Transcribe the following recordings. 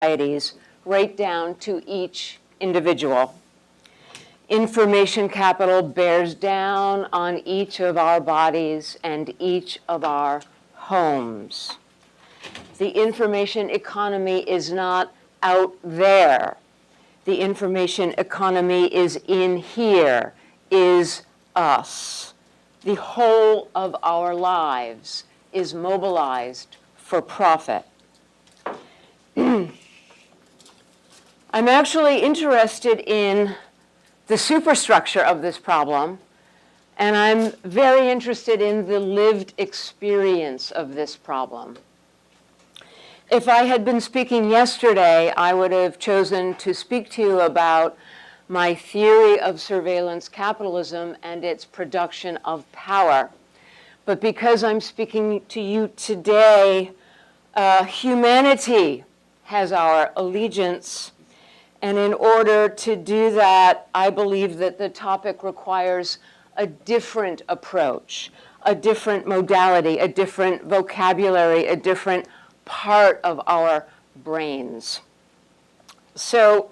societies, right down to each individual. Information capital bears down on each of our bodies and each of our homes. The information economy is not out there. The information economy is in here, is us. The whole of our lives is mobilized for profit. I'm actually interested in the superstructure of this problem, and I'm very interested in the lived experience of this problem. If I had been speaking yesterday, I would have chosen to speak to you about my theory of surveillance capitalism and its production of power. But because I'm speaking to you today, humanity has our allegiance. And in order to do that, I believe that the topic requires a different approach, a different modality, a different vocabulary, a different part of our brains. So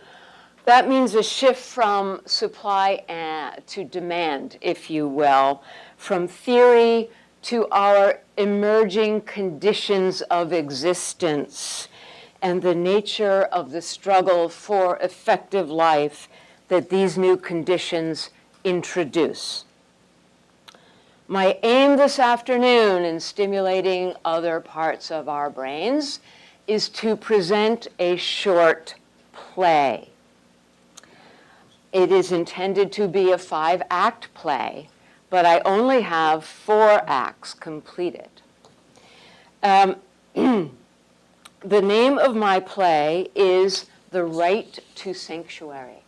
that means a shift from supply to demand, if you will, from theory to our emerging conditions of existence and the nature of the struggle for effective life that these new conditions introduce. My aim this afternoon in stimulating other parts of our brains is to present a short play. It is intended to be a 5-act play, but I only have 4 acts completed. The name of my play is The Right to Sanctuary.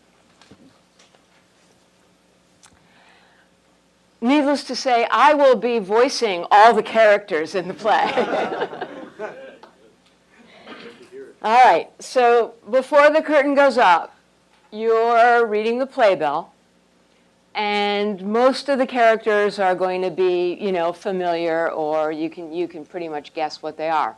Needless to say, I will be voicing all the characters in the play. All right, so before the curtain goes up, you're reading the playbill, and most of the characters are going to be, familiar, or you can pretty much guess what they are.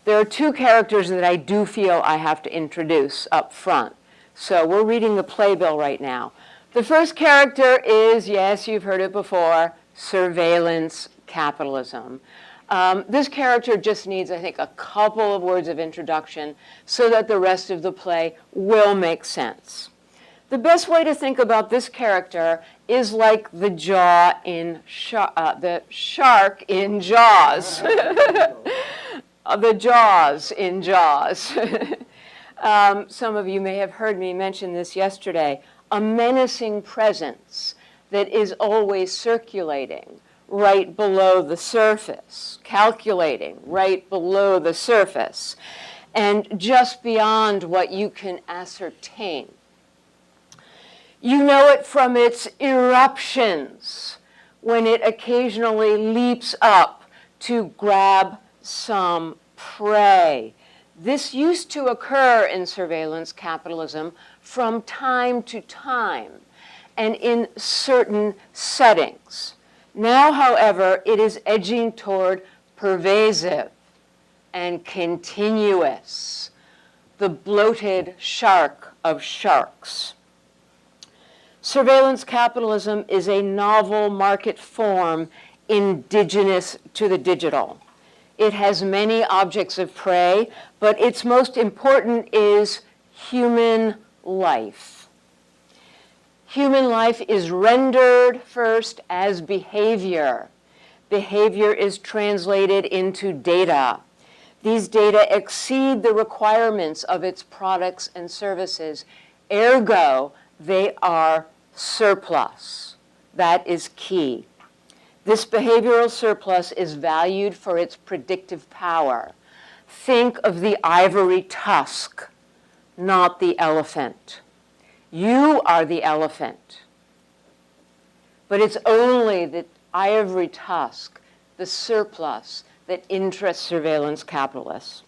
There are 2 characters that I do feel I have to introduce up front. So we're reading the playbill right now. The first character is, yes, you've heard it before, surveillance capitalism. This character just needs, I think, a couple of words of introduction so that the rest of the play will make sense. The best way to think about this character is like the shark in Jaws. The jaws in Jaws. Some of you may have heard me mention this yesterday. A menacing presence that is always circulating right below the surface, calculating right below the surface, and just beyond what you can ascertain. You know it from its eruptions, when it occasionally leaps up to grab some prey. This used to occur in surveillance capitalism from time to time and in certain settings. Now, however, it is edging toward pervasive and continuous, the bloated shark of sharks. Surveillance capitalism is a novel market form indigenous to the digital. It has many objects of prey, but its most important is human life. Human life is rendered first as behavior. Behavior is translated into data. These data exceed the requirements of its products and services. Ergo, they are surplus. That is key. This behavioral surplus is valued for its predictive power. Think of the ivory tusk, not the elephant. You are the elephant. But it's only the ivory tusk, the surplus, that interests surveillance capitalists.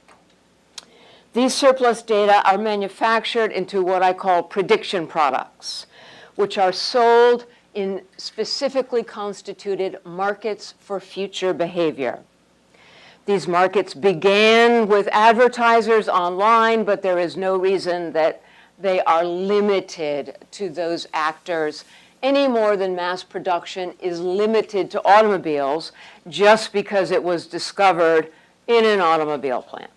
These surplus data are manufactured into what I call prediction products, which are sold in specifically constituted markets for future behavior. These markets began with advertisers online, but there is no reason that they are limited to those actors any more than mass production is limited to automobiles just because it was discovered in an automobile plant.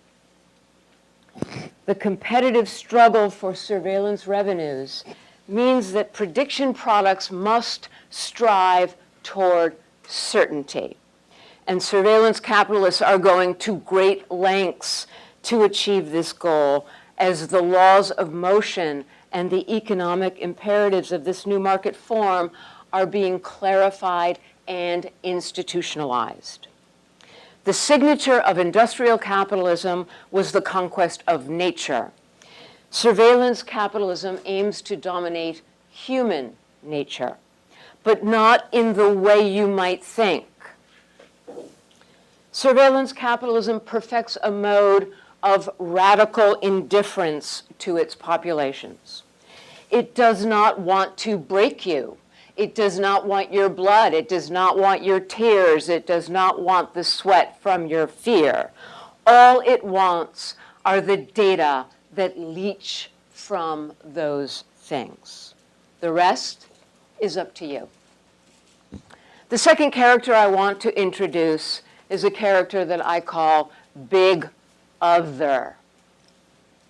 The competitive struggle for surveillance revenues means that prediction products must strive toward certainty. And surveillance capitalists are going to great lengths to achieve this goal as the laws of motion and the economic imperatives of this new market form are being clarified and institutionalized. The signature of industrial capitalism was the conquest of nature. Surveillance capitalism aims to dominate human nature, but not in the way you might think. Surveillance capitalism perfects a mode of radical indifference to its populations. It does not want to break you. It does not want your blood. It does not want your tears. It does not want the sweat from your fear. All it wants are the data that leach from those things. The rest is up to you. The second character I want to introduce is a character that I call Big Other.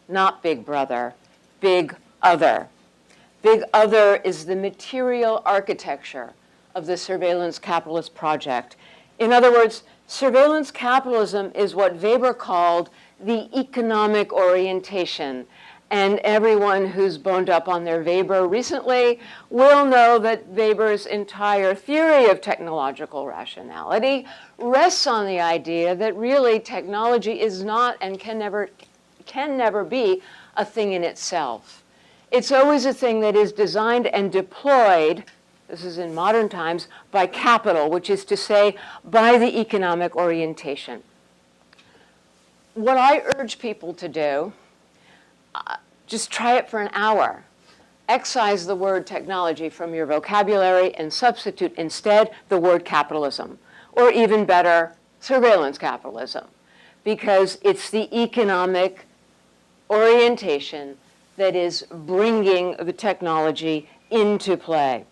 Not Big Brother, Big Other. Big Other is the material architecture of the surveillance capitalist project. In other words, surveillance capitalism is what Weber called the economic orientation. And everyone who's boned up on their Weber recently will know that Weber's entire theory of technological rationality rests on the idea that really technology is not and can never be a thing in itself. It's always a thing that is designed and deployed, this is in modern times, by capital, which is to say, by the economic orientation. What I urge people to do, just try it for an hour. Excise the word technology from your vocabulary and substitute instead the word capitalism, or even better, surveillance capitalism, because it's the economic orientation that is bringing the technology into play.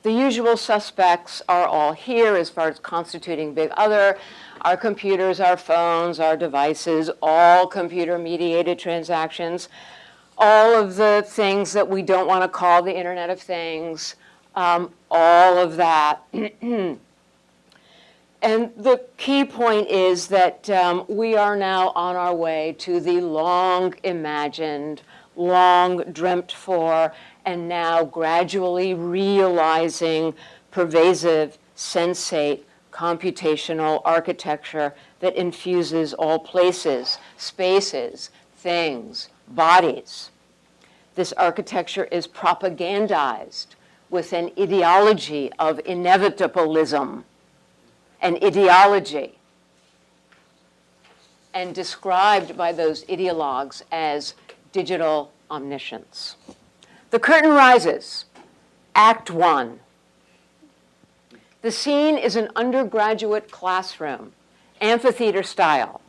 The usual suspects are all here as far as constituting Big Other: our computers, our phones, our devices, all computer-mediated transactions, all of the things that we don't want to call the Internet of Things, all of that. And the key point is that we are now on our way to the long imagined, long dreamt for, and now gradually realizing pervasive, sensate, computational architecture that infuses all places, spaces, things, bodies. This architecture is propagandized with an ideology of inevitablism, an ideology, and described by those ideologues as digital omniscience. The curtain rises, Act 1. The scene is an undergraduate classroom, amphitheater style.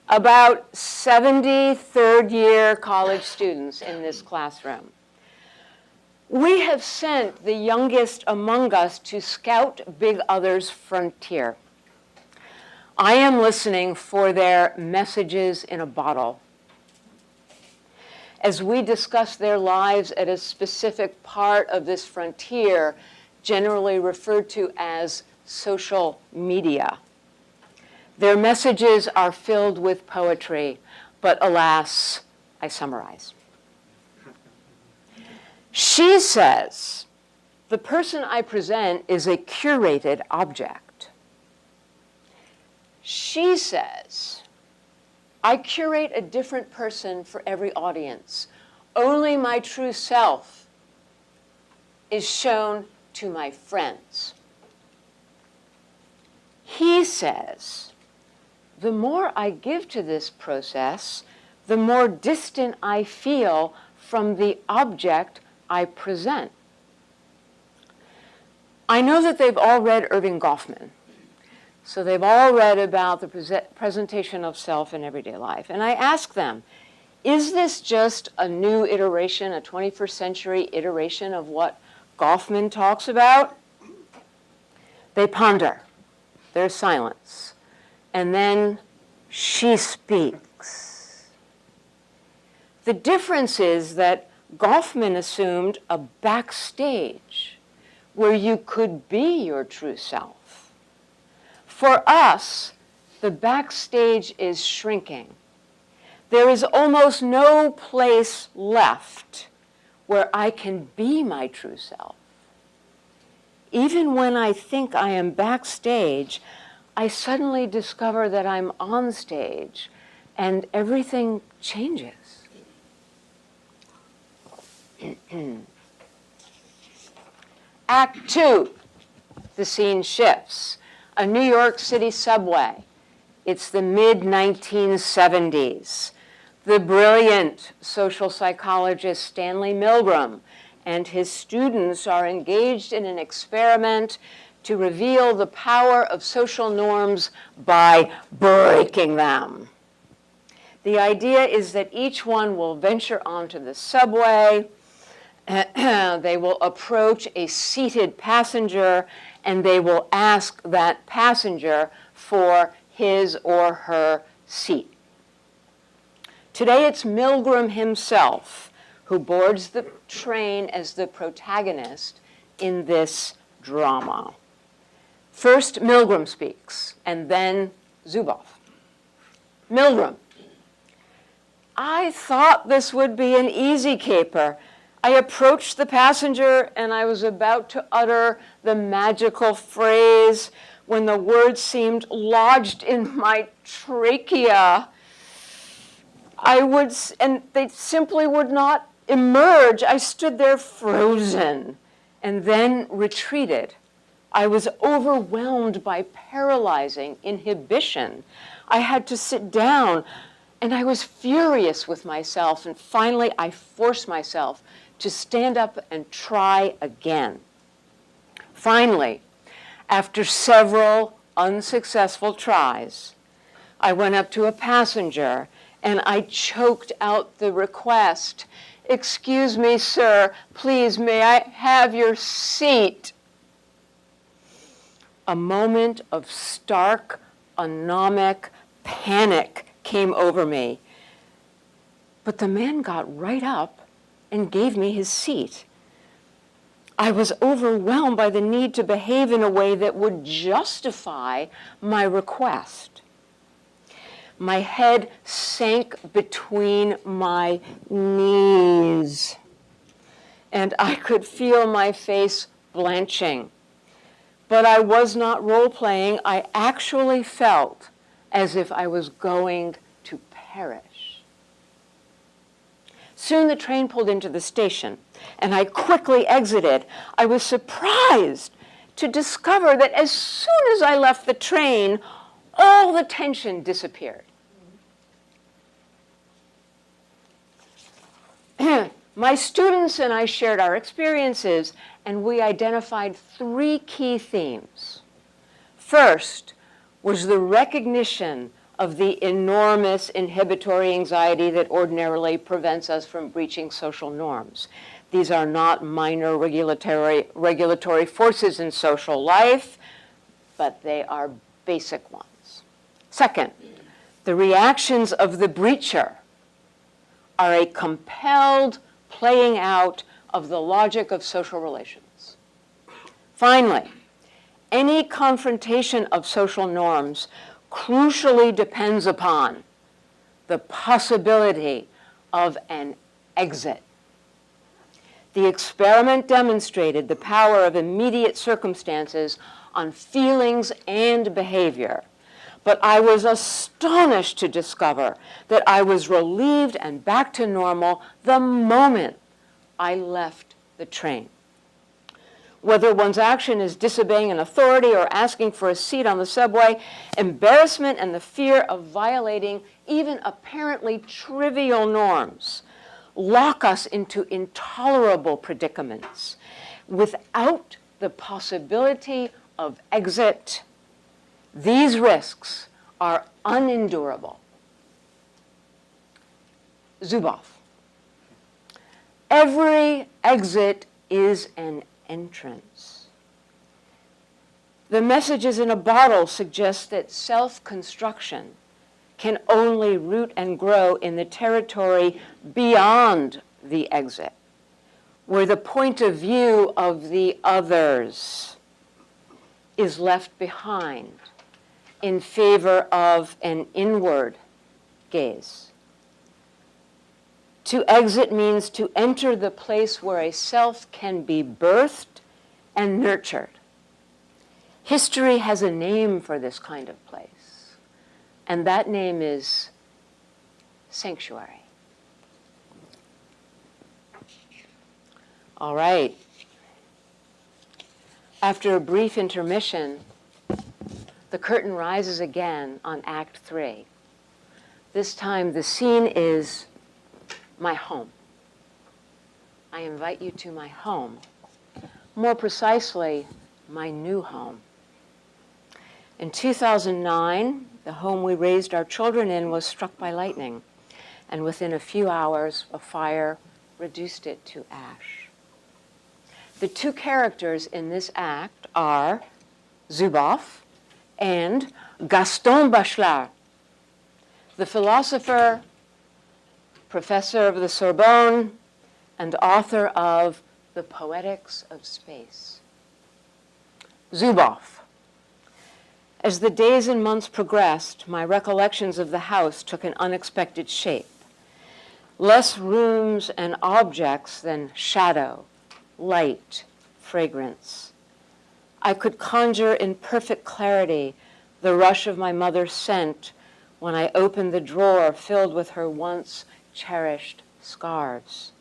About 70 third-year college students in this classroom. We have sent the youngest among us to scout Big Other's frontier. I am listening for their messages in a bottle. As we discuss their lives at a specific part of this frontier, generally referred to as social media. Their messages are filled with poetry, but alas, I summarize. She says, the person I present is a curated object. She says, I curate a different person for every audience. Only my true self is shown to my friends. He says, the more I give to this process, the more distant I feel from the object I present. I know that they've all read Irving Goffman, So they've all read about the presentation of self in everyday life. And I ask them, is this just a new iteration, a 21st century iteration of what Goffman talks about? They ponder. There's silence. And then she speaks. The difference is that Goffman assumed a backstage where you could be your true self. For us, the backstage is shrinking. There is almost no place left where I can be my true self. Even when I think I am backstage, I suddenly discover that I'm on stage and everything changes. Act 2, the scene shifts. A New York City subway. It's the mid-1970s. The brilliant social psychologist Stanley Milgram and his students are engaged in an experiment to reveal the power of social norms by breaking them. The idea is that each one will venture onto the subway, they will approach a seated passenger, and they will ask that passenger for his or her seat. Today it's Milgram himself who boards the train as the protagonist in this drama. First, Milgram speaks, and then Zuboff. Milgram: I thought this would be an easy caper. I approached the passenger and I was about to utter the magical phrase when the words seemed lodged in my trachea. And they simply would not emerge. I stood there frozen and then retreated. I was overwhelmed by paralyzing inhibition. I had to sit down and I was furious with myself, and finally I forced myself to stand up and try again. Finally, after several unsuccessful tries, I went up to a passenger and I choked out the request, "Excuse me, sir, please, may I have your seat?" A moment of stark, anomic panic came over me. But the man got right up and gave me his seat. I was overwhelmed by the need to behave in a way that would justify my request. My head sank between my knees, and I could feel my face blanching. But I was not role-playing. I actually felt as if I was going to perish. Soon the train pulled into the station, and I quickly exited. I was surprised to discover that as soon as I left the train, all the tension disappeared. My students and I shared our experiences, and we identified 3 key themes. First was the recognition of the enormous inhibitory anxiety that ordinarily prevents us from breaching social norms. These are not minor regulatory forces in social life, but they are basic ones. Second, the reactions of the breacher are a compelled playing out of the logic of social relations. Finally, any confrontation of social norms crucially depends upon the possibility of an exit. The experiment demonstrated the power of immediate circumstances on feelings and behavior, but I was astonished to discover that I was relieved and back to normal the moment I left the train. Whether one's action is disobeying an authority or asking for a seat on the subway, embarrassment and the fear of violating even apparently trivial norms lock us into intolerable predicaments. Without the possibility of exit, These risks are unendurable. Zuboff. Every exit is an entrance. The messages in a bottle suggest that self-construction can only root and grow in the territory beyond the exit, where the point of view of the others is left behind in favor of an inward gaze. To exit means to enter the place where a self can be birthed and nurtured. History has a name for this kind of place, and that name is sanctuary. All right. After a brief intermission, the curtain rises again on Act 3. This time the scene is my home. I invite you to my home. More precisely, my new home. In 2009, the home we raised our children in was struck by lightning, and within a few hours, a fire reduced it to ash. The two characters in this act are Zuboff and Gaston Bachelard, the philosopher, professor of the Sorbonne, and author of The Poetics of Space. Zuboff. As the days and months progressed, my recollections of the house took an unexpected shape. Less rooms and objects than shadow, light, fragrance. I could conjure in perfect clarity the rush of my mother's scent when I opened the drawer filled with her once cherished scarves.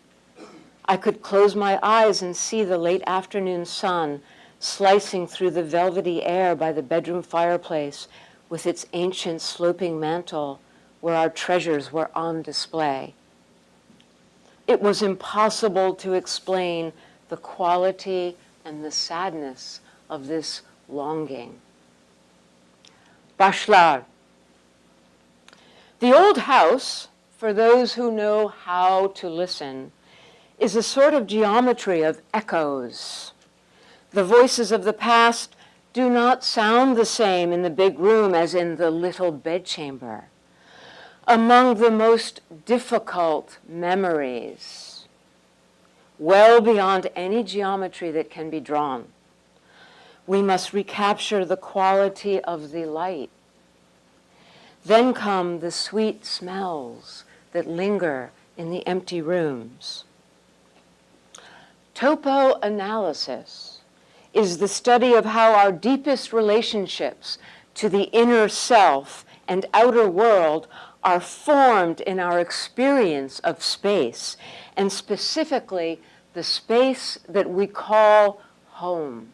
I could close my eyes and see the late afternoon sun slicing through the velvety air by the bedroom fireplace with its ancient sloping mantel where our treasures were on display. It was impossible to explain the quality and the sadness of this longing. Bachelard. The old house, for those who know how to listen, is a sort of geometry of echoes. The voices of the past do not sound the same in the big room as in the little bedchamber. Among the most difficult memories, well beyond any geometry that can be drawn, we must recapture the quality of the light. Then come the sweet smells that linger in the empty rooms. Topoanalysis is the study of how our deepest relationships to the inner self and outer world are formed in our experience of space, and specifically the space that we call home.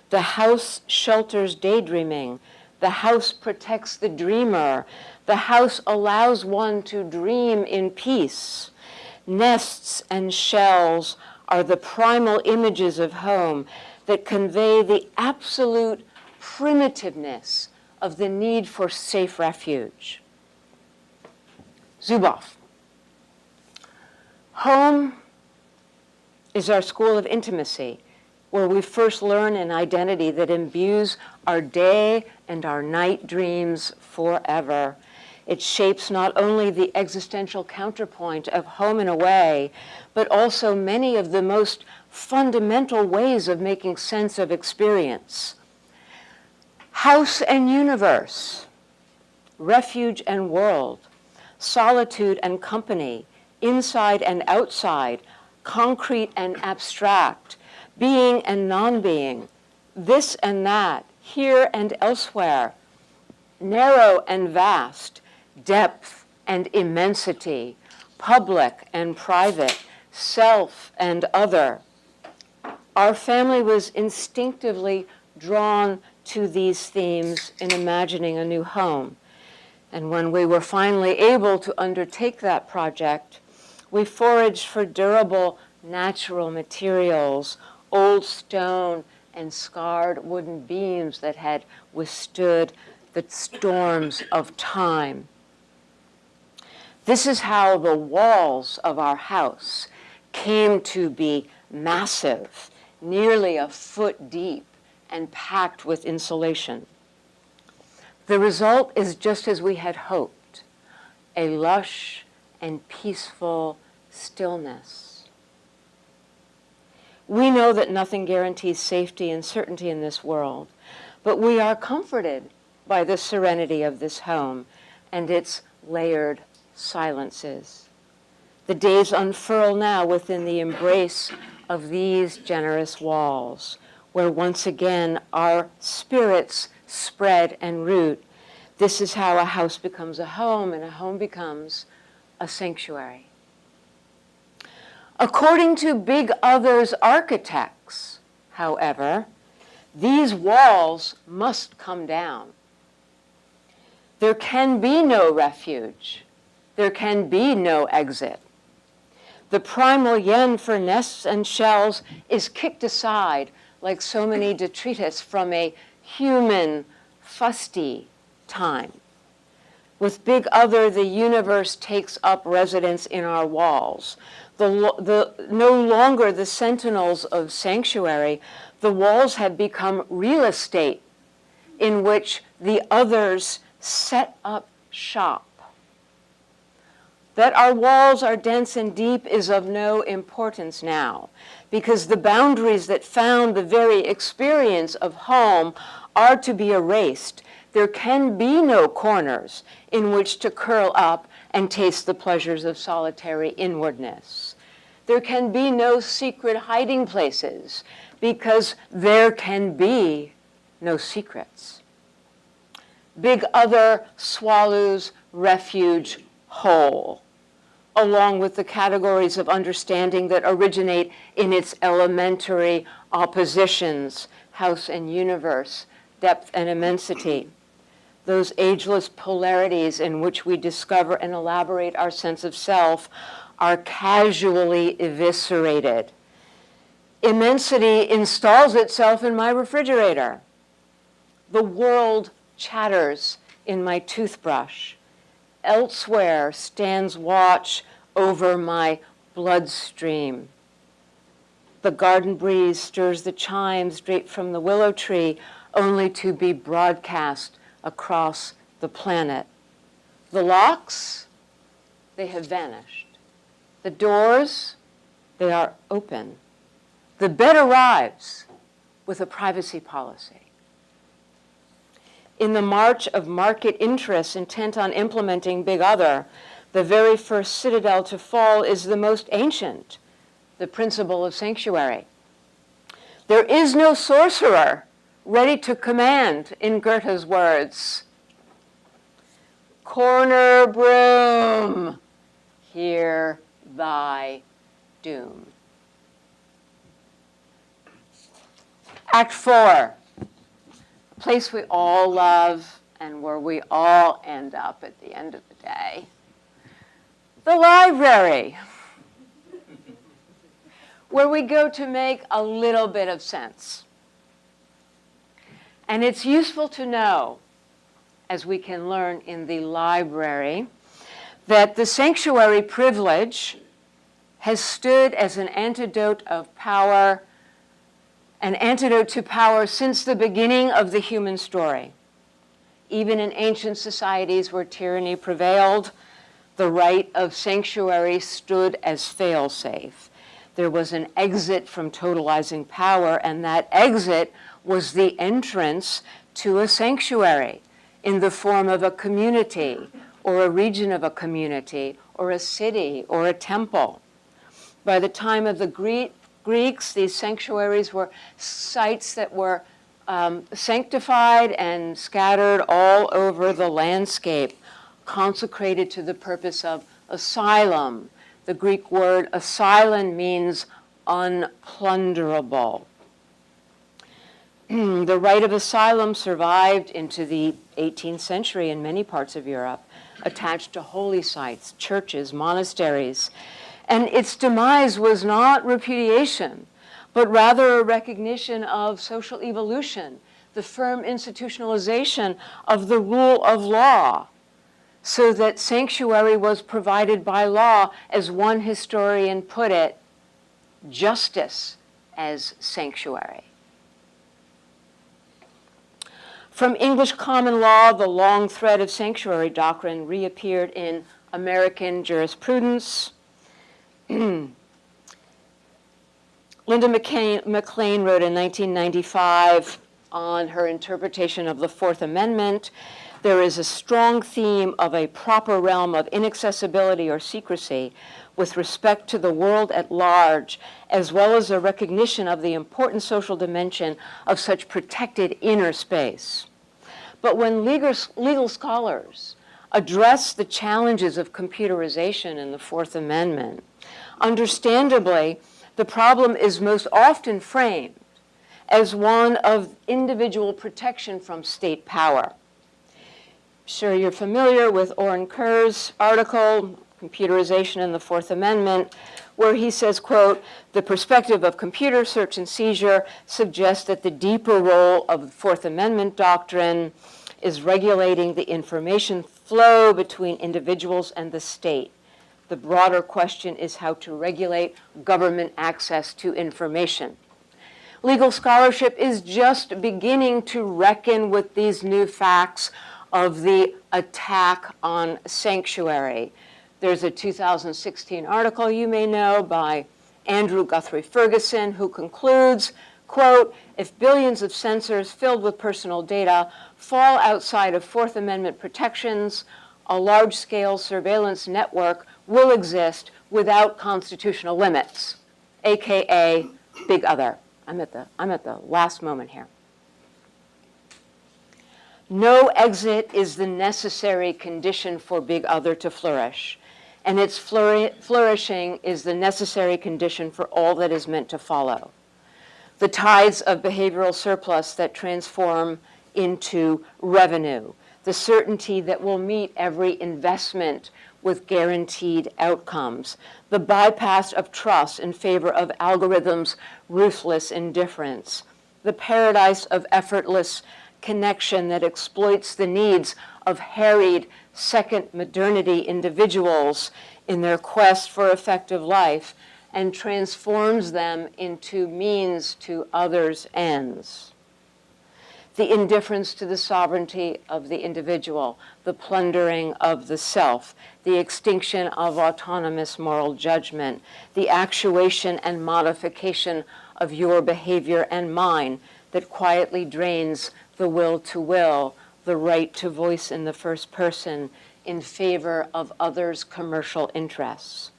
The house shelters daydreaming. The house protects the dreamer. The house allows one to dream in peace. Nests and shells are the primal images of home that convey the absolute primitiveness of the need for safe refuge. Zuboff. Home is our school of intimacy, where we first learn an identity that imbues our day and our night dreams forever. It shapes not only the existential counterpoint of home and away, but also many of the most fundamental ways of making sense of experience. House and universe, refuge and world, solitude and company, inside and outside, concrete and abstract, being and non-being, this and that, here and elsewhere, narrow and vast, depth and immensity, public and private, self and other. Our family was instinctively drawn to these themes in imagining a new home. And when we were finally able to undertake that project, we foraged for durable natural materials, old stone and scarred wooden beams that had withstood the storms of time. This is how the walls of our house came to be massive, nearly a foot deep, and packed with insulation. The result is just as we had hoped, a lush and peaceful stillness. We know that nothing guarantees safety and certainty in this world, but we are comforted by the serenity of this home and its layered silences. The days unfurl now within the embrace of these generous walls, where once again our spirits spread and root. This is how a house becomes a home, and a home becomes a sanctuary. According to Big Other's architects, however, these walls must come down. There can be no refuge. There can be no exit. The primal yen for nests and shells is kicked aside like so many detritus from a human, fusty time. With Big Other, the universe takes up residence in our walls. No longer the sentinels of sanctuary, the walls have become real estate in which the others set up shop. That our walls are dense and deep is of no importance now, because the boundaries that found the very experience of home are to be erased. There can be no corners in which to curl up and taste the pleasures of solitary inwardness. There can be no secret hiding places, because there can be no secrets. Big Other swallows refuge whole, along with the categories of understanding that originate in its elementary oppositions, house and universe, depth and immensity. Those ageless polarities in which we discover and elaborate our sense of self are casually eviscerated. Immensity installs itself in my refrigerator. The world chatters in my toothbrush. Elsewhere stands watch over my bloodstream. The garden breeze stirs the chimes draped from the willow tree, only to be broadcast across the planet. The locks, they have vanished. The doors, they are open. The bed arrives with a privacy policy. In the march of market interests intent on implementing Big Other, the very first citadel to fall is the most ancient, the principle of sanctuary. There is no sorcerer ready to command, in Goethe's words. Corner broom, hear thy doom. Act 4. A place we all love and where we all end up at the end of the day. The library, where we go to make a little bit of sense. And it's useful to know, as we can learn in the library, that the sanctuary privilege has stood as an antidote of power, an antidote to power since the beginning of the human story. Even in ancient societies where tyranny prevailed, the right of sanctuary stood as fail-safe. There was an exit from totalizing power, and that exit was the entrance to a sanctuary in the form of a community or a region of a community or a city or a temple. By the time of the Greeks, these sanctuaries were sites that were sanctified and scattered all over the landscape, consecrated to the purpose of asylum. The Greek word asylum means unplunderable. The right of asylum survived into the 18th century in many parts of Europe, attached to holy sites, churches, monasteries. And its demise was not repudiation, but rather a recognition of social evolution, the firm institutionalization of the rule of law, so that sanctuary was provided by law, as one historian put it, justice as sanctuary. From English common law, the long thread of sanctuary doctrine reappeared in American jurisprudence. Linda McLean wrote in 1995 on her interpretation of the Fourth Amendment, there is a strong theme of a proper realm of inaccessibility or secrecy with respect to the world at large, as well as a recognition of the important social dimension of such protected inner space. But when legal scholars address the challenges of computerization in the Fourth Amendment, understandably, the problem is most often framed as one of individual protection from state power. I'm sure you're familiar with Oren Kerr's article, Computerization in the Fourth Amendment, where he says, quote, the perspective of computer search and seizure suggests that the deeper role of the Fourth Amendment doctrine is regulating the information flow between individuals and the state. The broader question is how to regulate government access to information. Legal scholarship is just beginning to reckon with these new facts of the attack on sanctuary. There's a 2016 article you may know by Andrew Guthrie Ferguson, who concludes, quote, if billions of sensors filled with personal data fall outside of Fourth Amendment protections, a large-scale surveillance network will exist without constitutional limits, AKA Big Other. I'm at the last moment here. No exit is the necessary condition for Big Other to flourish, and its flourishing is the necessary condition for all that is meant to follow. The tides of behavioral surplus that transform into revenue, the certainty that will meet every investment with guaranteed outcomes, the bypass of trust in favor of algorithms' ruthless indifference, the paradise of effortless connection that exploits the needs of harried second modernity individuals in their quest for effective life and transforms them into means to others' ends. The indifference to the sovereignty of the individual, the plundering of the self, the extinction of autonomous moral judgment, the actuation and modification of your behavior and mine that quietly drains the will to will, the right to voice in the first person in favor of others' commercial interests.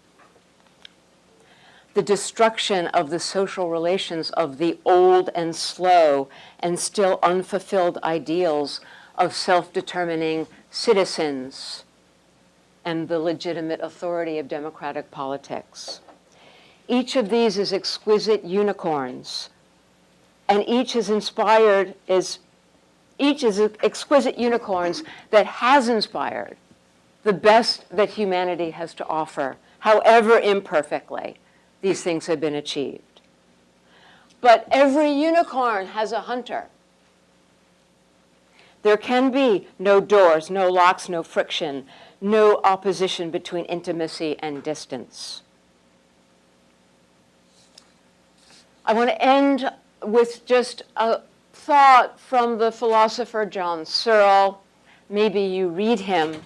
The destruction of the social relations of the old and slow and still unfulfilled ideals of self-determining citizens and the legitimate authority of democratic politics. Each of these is exquisite unicorns, and each is exquisite unicorns that has inspired the best that humanity has to offer, however imperfectly these things have been achieved. But every unicorn has a hunter. There can be no doors, no locks, no friction, no opposition between intimacy and distance. I want to end with just a thought from the philosopher John Searle. Maybe you read him.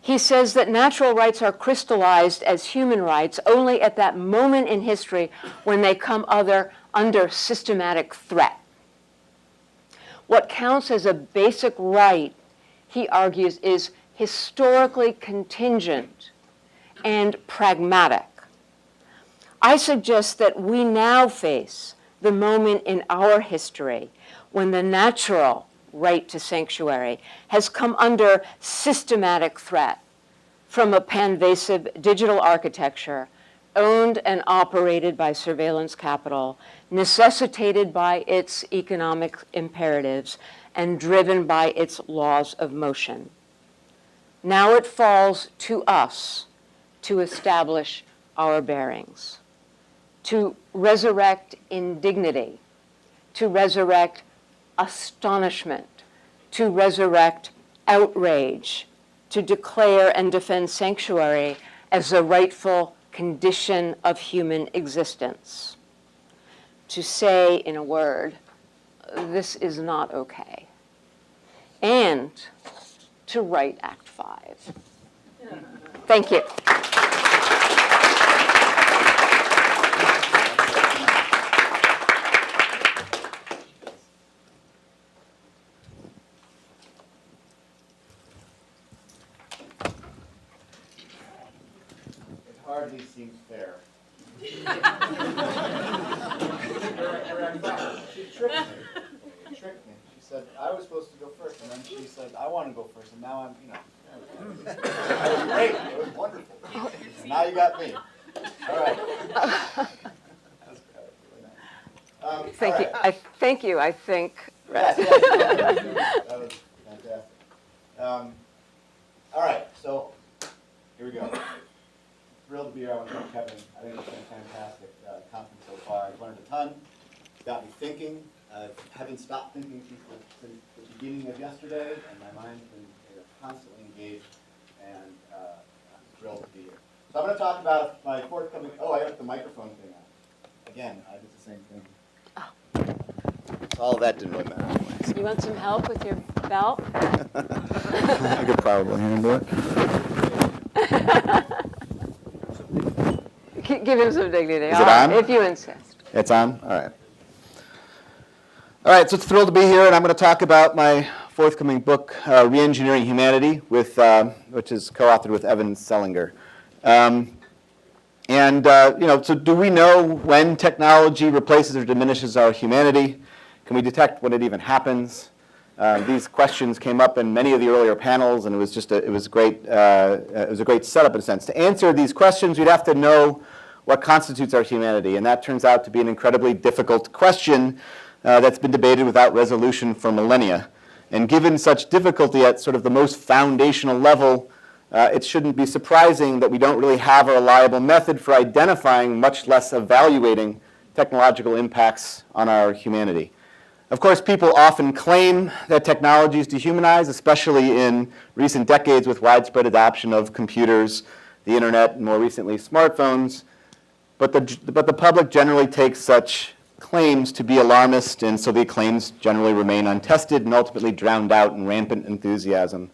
He says that natural rights are crystallized as human rights only at that moment in history when they come under systematic threat. What counts as a basic right, he argues, is historically contingent and pragmatic. I suggest that we now face the moment in our history when the natural right to sanctuary has come under systematic threat from a pervasive digital architecture owned and operated by surveillance capital, necessitated by its economic imperatives, and driven by its laws of motion. Now it falls to us to establish our bearings, to resurrect indignity, to resurrect astonishment, to resurrect outrage, to declare and defend sanctuary as the rightful condition of human existence. To say, in a word, this is not okay. And to write Act 5. Thank you. Hardly seems fair. She tricked me. She said I was supposed to go first, and then she said I want to go first, and now I'm, That was great. It was wonderful. And now you got me. All right. Thank you. Thank you. I think. Yes, that was fantastic. All right. So here we go. Thrilled to be here. I want to thank Kevin. I think it's been a fantastic conference so far. I've learned a ton. It's got me thinking. Haven't stopped thinking since the beginning of yesterday, and my mind's been constantly engaged, and I'm thrilled to be here. So I'm going to talk about my forthcoming. Oh, I got the microphone thing on. Again, I did the same thing. All of that didn't really matter anyway. You want some help with your belt? I could probably handle it. Give him some dignity. Is it on? If you insist. It's on? All right. All right, so it's thrilled to be here, and I'm going to talk about my forthcoming book, Reengineering Humanity, which is co-authored with Evan Selinger. So do we know when technology replaces or diminishes our humanity? Can we detect when it even happens? These questions came up in many of the earlier panels, and it was a great setup in a sense. To answer these questions, we'd have to know what constitutes our humanity, and that turns out to be an incredibly difficult question that's been debated without resolution for millennia. And given such difficulty at sort of the most foundational level, it shouldn't be surprising that we don't really have a reliable method for identifying, much less evaluating, technological impacts on our humanity. Of course, people often claim that technologies dehumanize, especially in recent decades with widespread adoption of computers, the internet, and more recently smartphones. But the public generally takes such claims to be alarmist, and so the claims generally remain untested and ultimately drowned out in rampant enthusiasm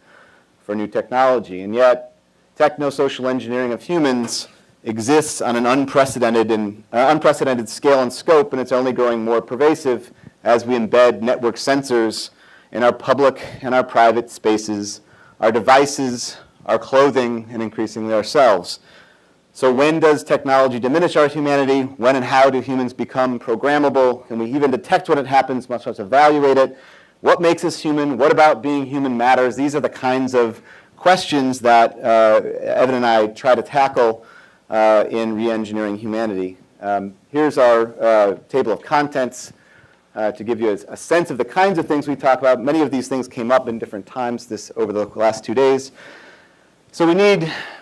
for new technology. And yet, techno-social engineering of humans exists on an unprecedented scale and scope, and it's only growing more pervasive as we embed network sensors in our public and our private spaces, our devices, our clothing, and increasingly ourselves. So when does technology diminish our humanity? When and how do humans become programmable? Can we even detect when it happens, much less evaluate it? What makes us human? What about being human matters? These are the kinds of questions that Evan and I try to tackle in Reengineering Humanity. Here's our table of contents to give you a sense of the kinds of things we talk about. Many of these things came up in different times over the last 2 days. So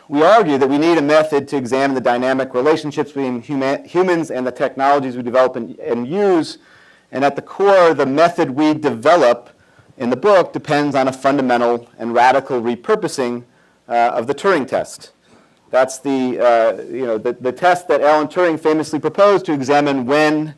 we argue that we need a method to examine the dynamic relationships between humans and the technologies we develop and use. And at the core, the method we develop in the book depends on a fundamental and radical repurposing of the Turing test. That's the test that Alan Turing famously proposed to examine when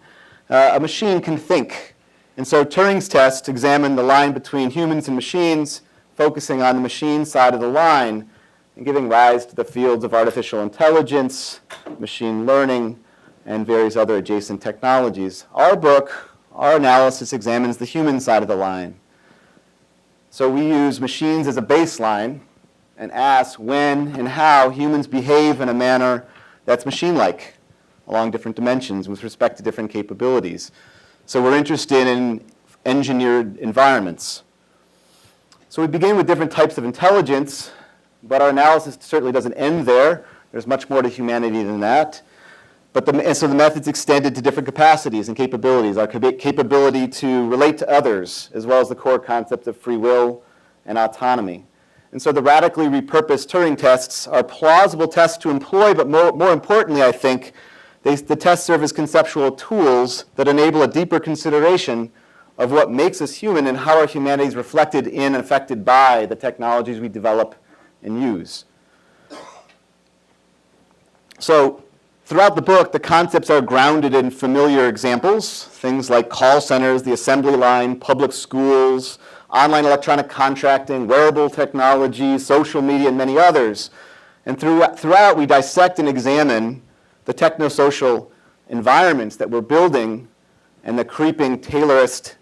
a machine can think. And so Turing's test examined the line between humans and machines, focusing on the machine side of the line, and giving rise to the fields of artificial intelligence, machine learning, and various other adjacent technologies. Our book, our analysis examines the human side of the line. So we use machines as a baseline and ask when and how humans behave in a manner that's machine-like along different dimensions with respect to different capabilities. So we're interested in engineered environments. So we begin with different types of intelligence, but our analysis certainly doesn't end there. There's much more to humanity than that. And so the method's extended to different capacities and capabilities, our capability to relate to others, as well as the core concept of free will and autonomy. And so the radically repurposed Turing tests are plausible tests to employ, but more importantly, I think, The tests serve as conceptual tools that enable a deeper consideration of what makes us human and how our humanity is reflected in and affected by the technologies we develop and use. So throughout the book, the concepts are grounded in familiar examples, things like call centers, the assembly line, public schools, online electronic contracting, wearable technology, social media, and many others. And throughout, we dissect and examine the technosocial environments that we're building and the creeping Taylorist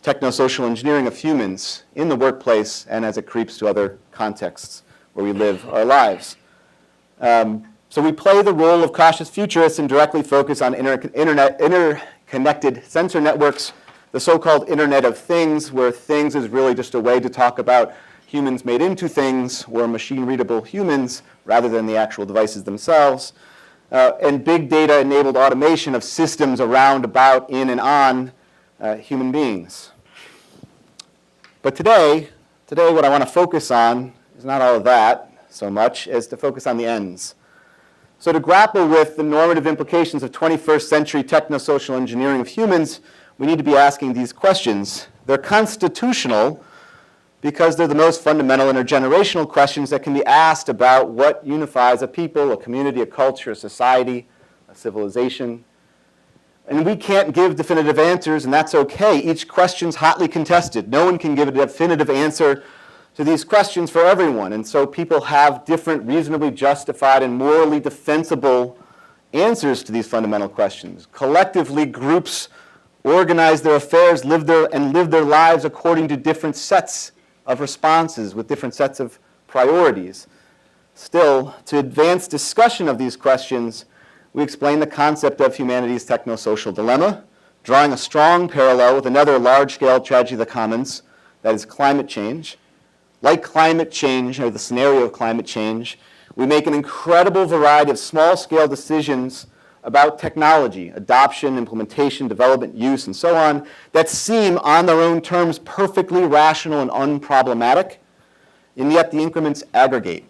technosocial engineering of humans in the workplace and as it creeps to other contexts where we live our lives. So we play the role of cautious futurists and directly focus on interconnected sensor networks, the so-called Internet of Things, where things is really just a way to talk about humans made into things or machine-readable humans rather than the actual devices themselves. And big data-enabled automation of systems around, about, in, and on human beings. But today what I want to focus on is not all of that so much as to focus on the ends. So to grapple with the normative implications of 21st century technosocial engineering of humans, we need to be asking these questions. They're constitutional because they're the most fundamental intergenerational questions that can be asked about what unifies a people, a community, a culture, a society, a civilization. And we can't give definitive answers, and that's okay. Each question's hotly contested. No one can give a definitive answer to these questions for everyone. And so people have different reasonably justified and morally defensible answers to these fundamental questions. Collectively, groups organize their affairs, live their lives according to different sets of responses with different sets of priorities. Still, to advance discussion of these questions, we explain the concept of humanity's technosocial dilemma, drawing a strong parallel with another large-scale tragedy of the commons, that is climate change. Like climate change, or the scenario of climate change, we make an incredible variety of small-scale decisions about technology, adoption, implementation, development, use, and so on, that seem on their own terms perfectly rational and unproblematic, and yet the increments aggregate.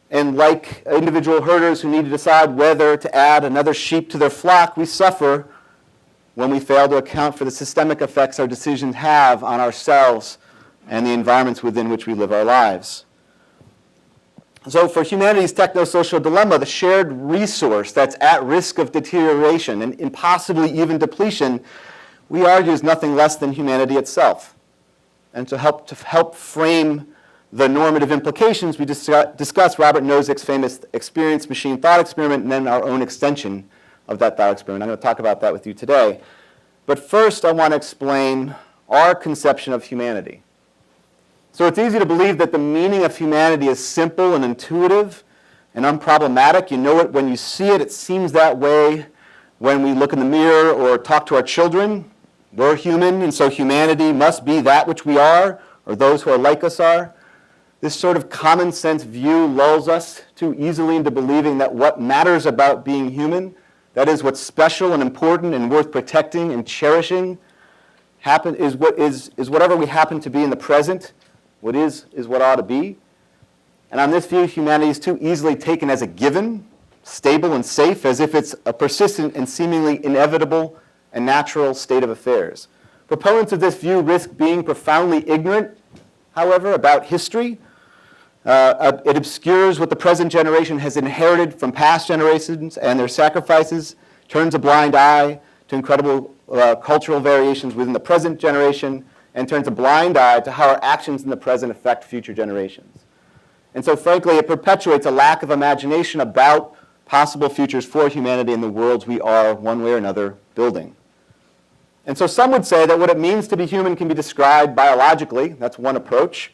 And like individual herders who need to decide whether to add another sheep to their flock, we suffer when we fail to account for the systemic effects our decisions have on ourselves and the environments within which we live our lives. So for humanity's technosocial dilemma, the shared resource that's at risk of deterioration and possibly even depletion, we argue is nothing less than humanity itself. And to help frame the normative implications, we discuss Robert Nozick's famous experience machine thought experiment and then our own extension of that thought experiment. I'm going to talk about that with you today. But first, I want to explain our conception of humanity. So it's easy to believe that the meaning of humanity is simple and intuitive and unproblematic. You know it when you see it. It seems that way when we look in the mirror or talk to our children. We're human, and so humanity must be that which we are, or those who are like us are. This sort of common sense view lulls us too easily into believing that what matters about being human, that is what's special and important and worth protecting and cherishing, is whatever we happen to be in the present. What is what ought to be. And on this view, humanity is too easily taken as a given, stable and safe, as if it's a persistent and seemingly inevitable and natural state of affairs. Proponents of this view risk being profoundly ignorant, however, about history. It obscures what the present generation has inherited from past generations and their sacrifices, turns a blind eye to incredible cultural variations within the present generation, and turns a blind eye to how our actions in the present affect future generations. And so frankly, it perpetuates a lack of imagination about possible futures for humanity in the worlds we are, one way or another, building. And so some would say that what it means to be human can be described biologically. That's one approach.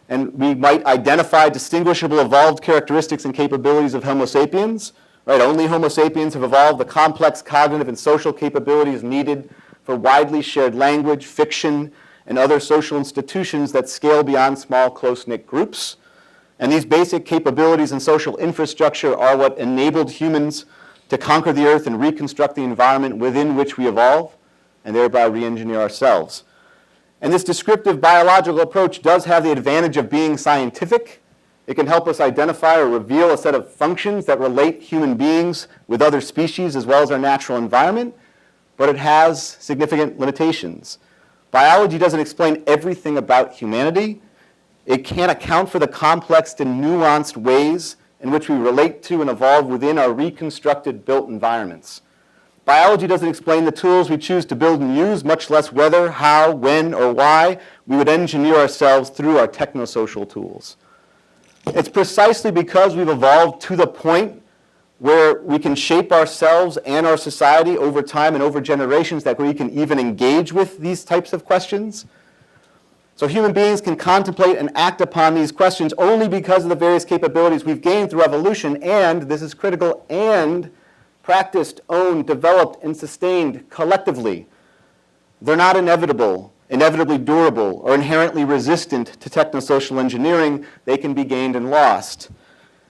And we might identify distinguishable evolved characteristics and capabilities of Homo sapiens. Right? Only Homo sapiens have evolved the complex cognitive and social capabilities needed for widely shared language, fiction, and other social institutions that scale beyond small, close-knit groups. And these basic capabilities and social infrastructure are what enabled humans to conquer the earth and reconstruct the environment within which we evolve, and thereby re-engineer ourselves. And this descriptive biological approach does have the advantage of being scientific It can help us identify or reveal a set of functions that relate human beings with other species as well as our natural environment, but it has significant limitations. Biology doesn't explain everything about humanity. It can't account for the complex and nuanced ways in which we relate to and evolve within our reconstructed built environments. Biology doesn't explain the tools we choose to build and use, much less whether, how, when, or why we would engineer ourselves through our technosocial tools. It's precisely because we've evolved to the point where we can shape ourselves and our society over time and over generations that we can even engage with these types of questions. So human beings can contemplate and act upon these questions only because of the various capabilities we've gained through evolution, and, this is critical, and practiced, owned, developed, and sustained collectively. They're not inevitable, inevitably durable, or inherently resistant to technosocial engineering. They can be gained and lost.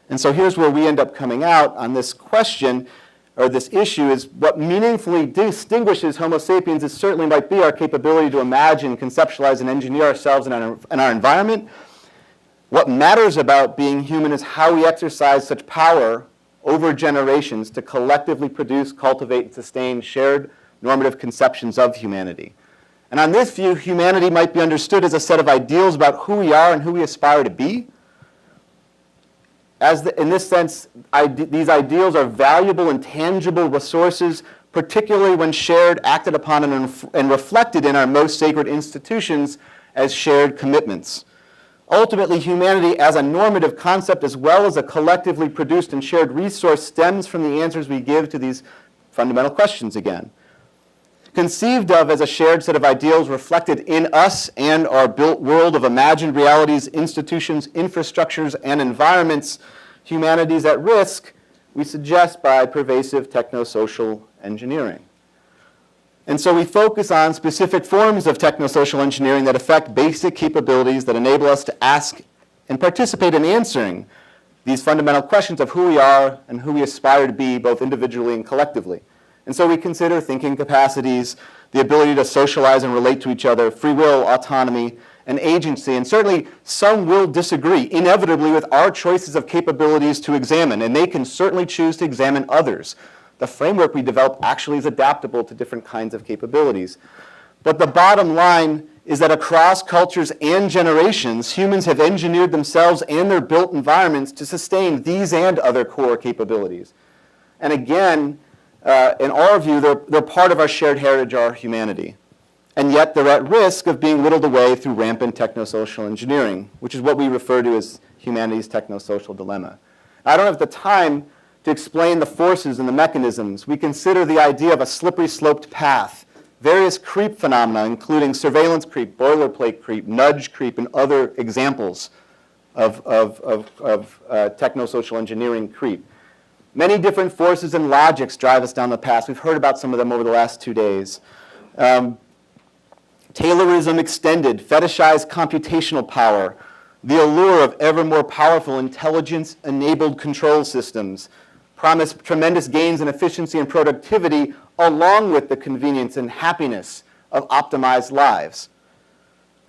And so here's where we end up coming out on this question, or this issue, is what meaningfully distinguishes Homo sapiens is certainly might be our capability to imagine, conceptualize, and engineer ourselves and our environment. What matters about being human is how we exercise such power over generations to collectively produce, cultivate, and sustain shared normative conceptions of humanity. And on this view, humanity might be understood as a set of ideals about who we are and who we aspire to be. In this sense, these ideals are valuable and tangible resources, particularly when shared, acted upon, and reflected in our most sacred institutions as shared commitments. Ultimately, humanity as a normative concept as well as a collectively produced and shared resource stems from the answers we give to these fundamental questions again. Conceived of as a shared set of ideals reflected in us and our built world of imagined realities, institutions, infrastructures, and environments, humanity is at risk, we suggest, by pervasive technosocial engineering. And so we focus on specific forms of technosocial engineering that affect basic capabilities that enable us to ask and participate in answering these fundamental questions of who we are and who we aspire to be, both individually and collectively. And so we consider thinking capacities, the ability to socialize and relate to each other, free will, autonomy, and agency. And certainly some will disagree inevitably with our choices of capabilities to examine, and they can certainly choose to examine others. The framework we develop actually is adaptable to different kinds of capabilities. But the bottom line is that across cultures and generations, humans have engineered themselves and their built environments to sustain these and other core capabilities. And again, in our view, they're part of our shared heritage, our humanity. And yet they're at risk of being whittled away through rampant technosocial engineering, which is what we refer to as humanity's technosocial dilemma. I don't have the time to explain the forces and the mechanisms. We consider the idea of a slippery sloped path, various creep phenomena, including surveillance creep, boilerplate creep, nudge creep, and other examples of technosocial engineering creep. Many different forces and logics drive us down the path. We've heard about some of them over the last 2 days. Taylorism extended, fetishized computational power, the allure of ever more powerful intelligence-enabled control systems, promise tremendous gains in efficiency and productivity, along with the convenience and happiness of optimized lives.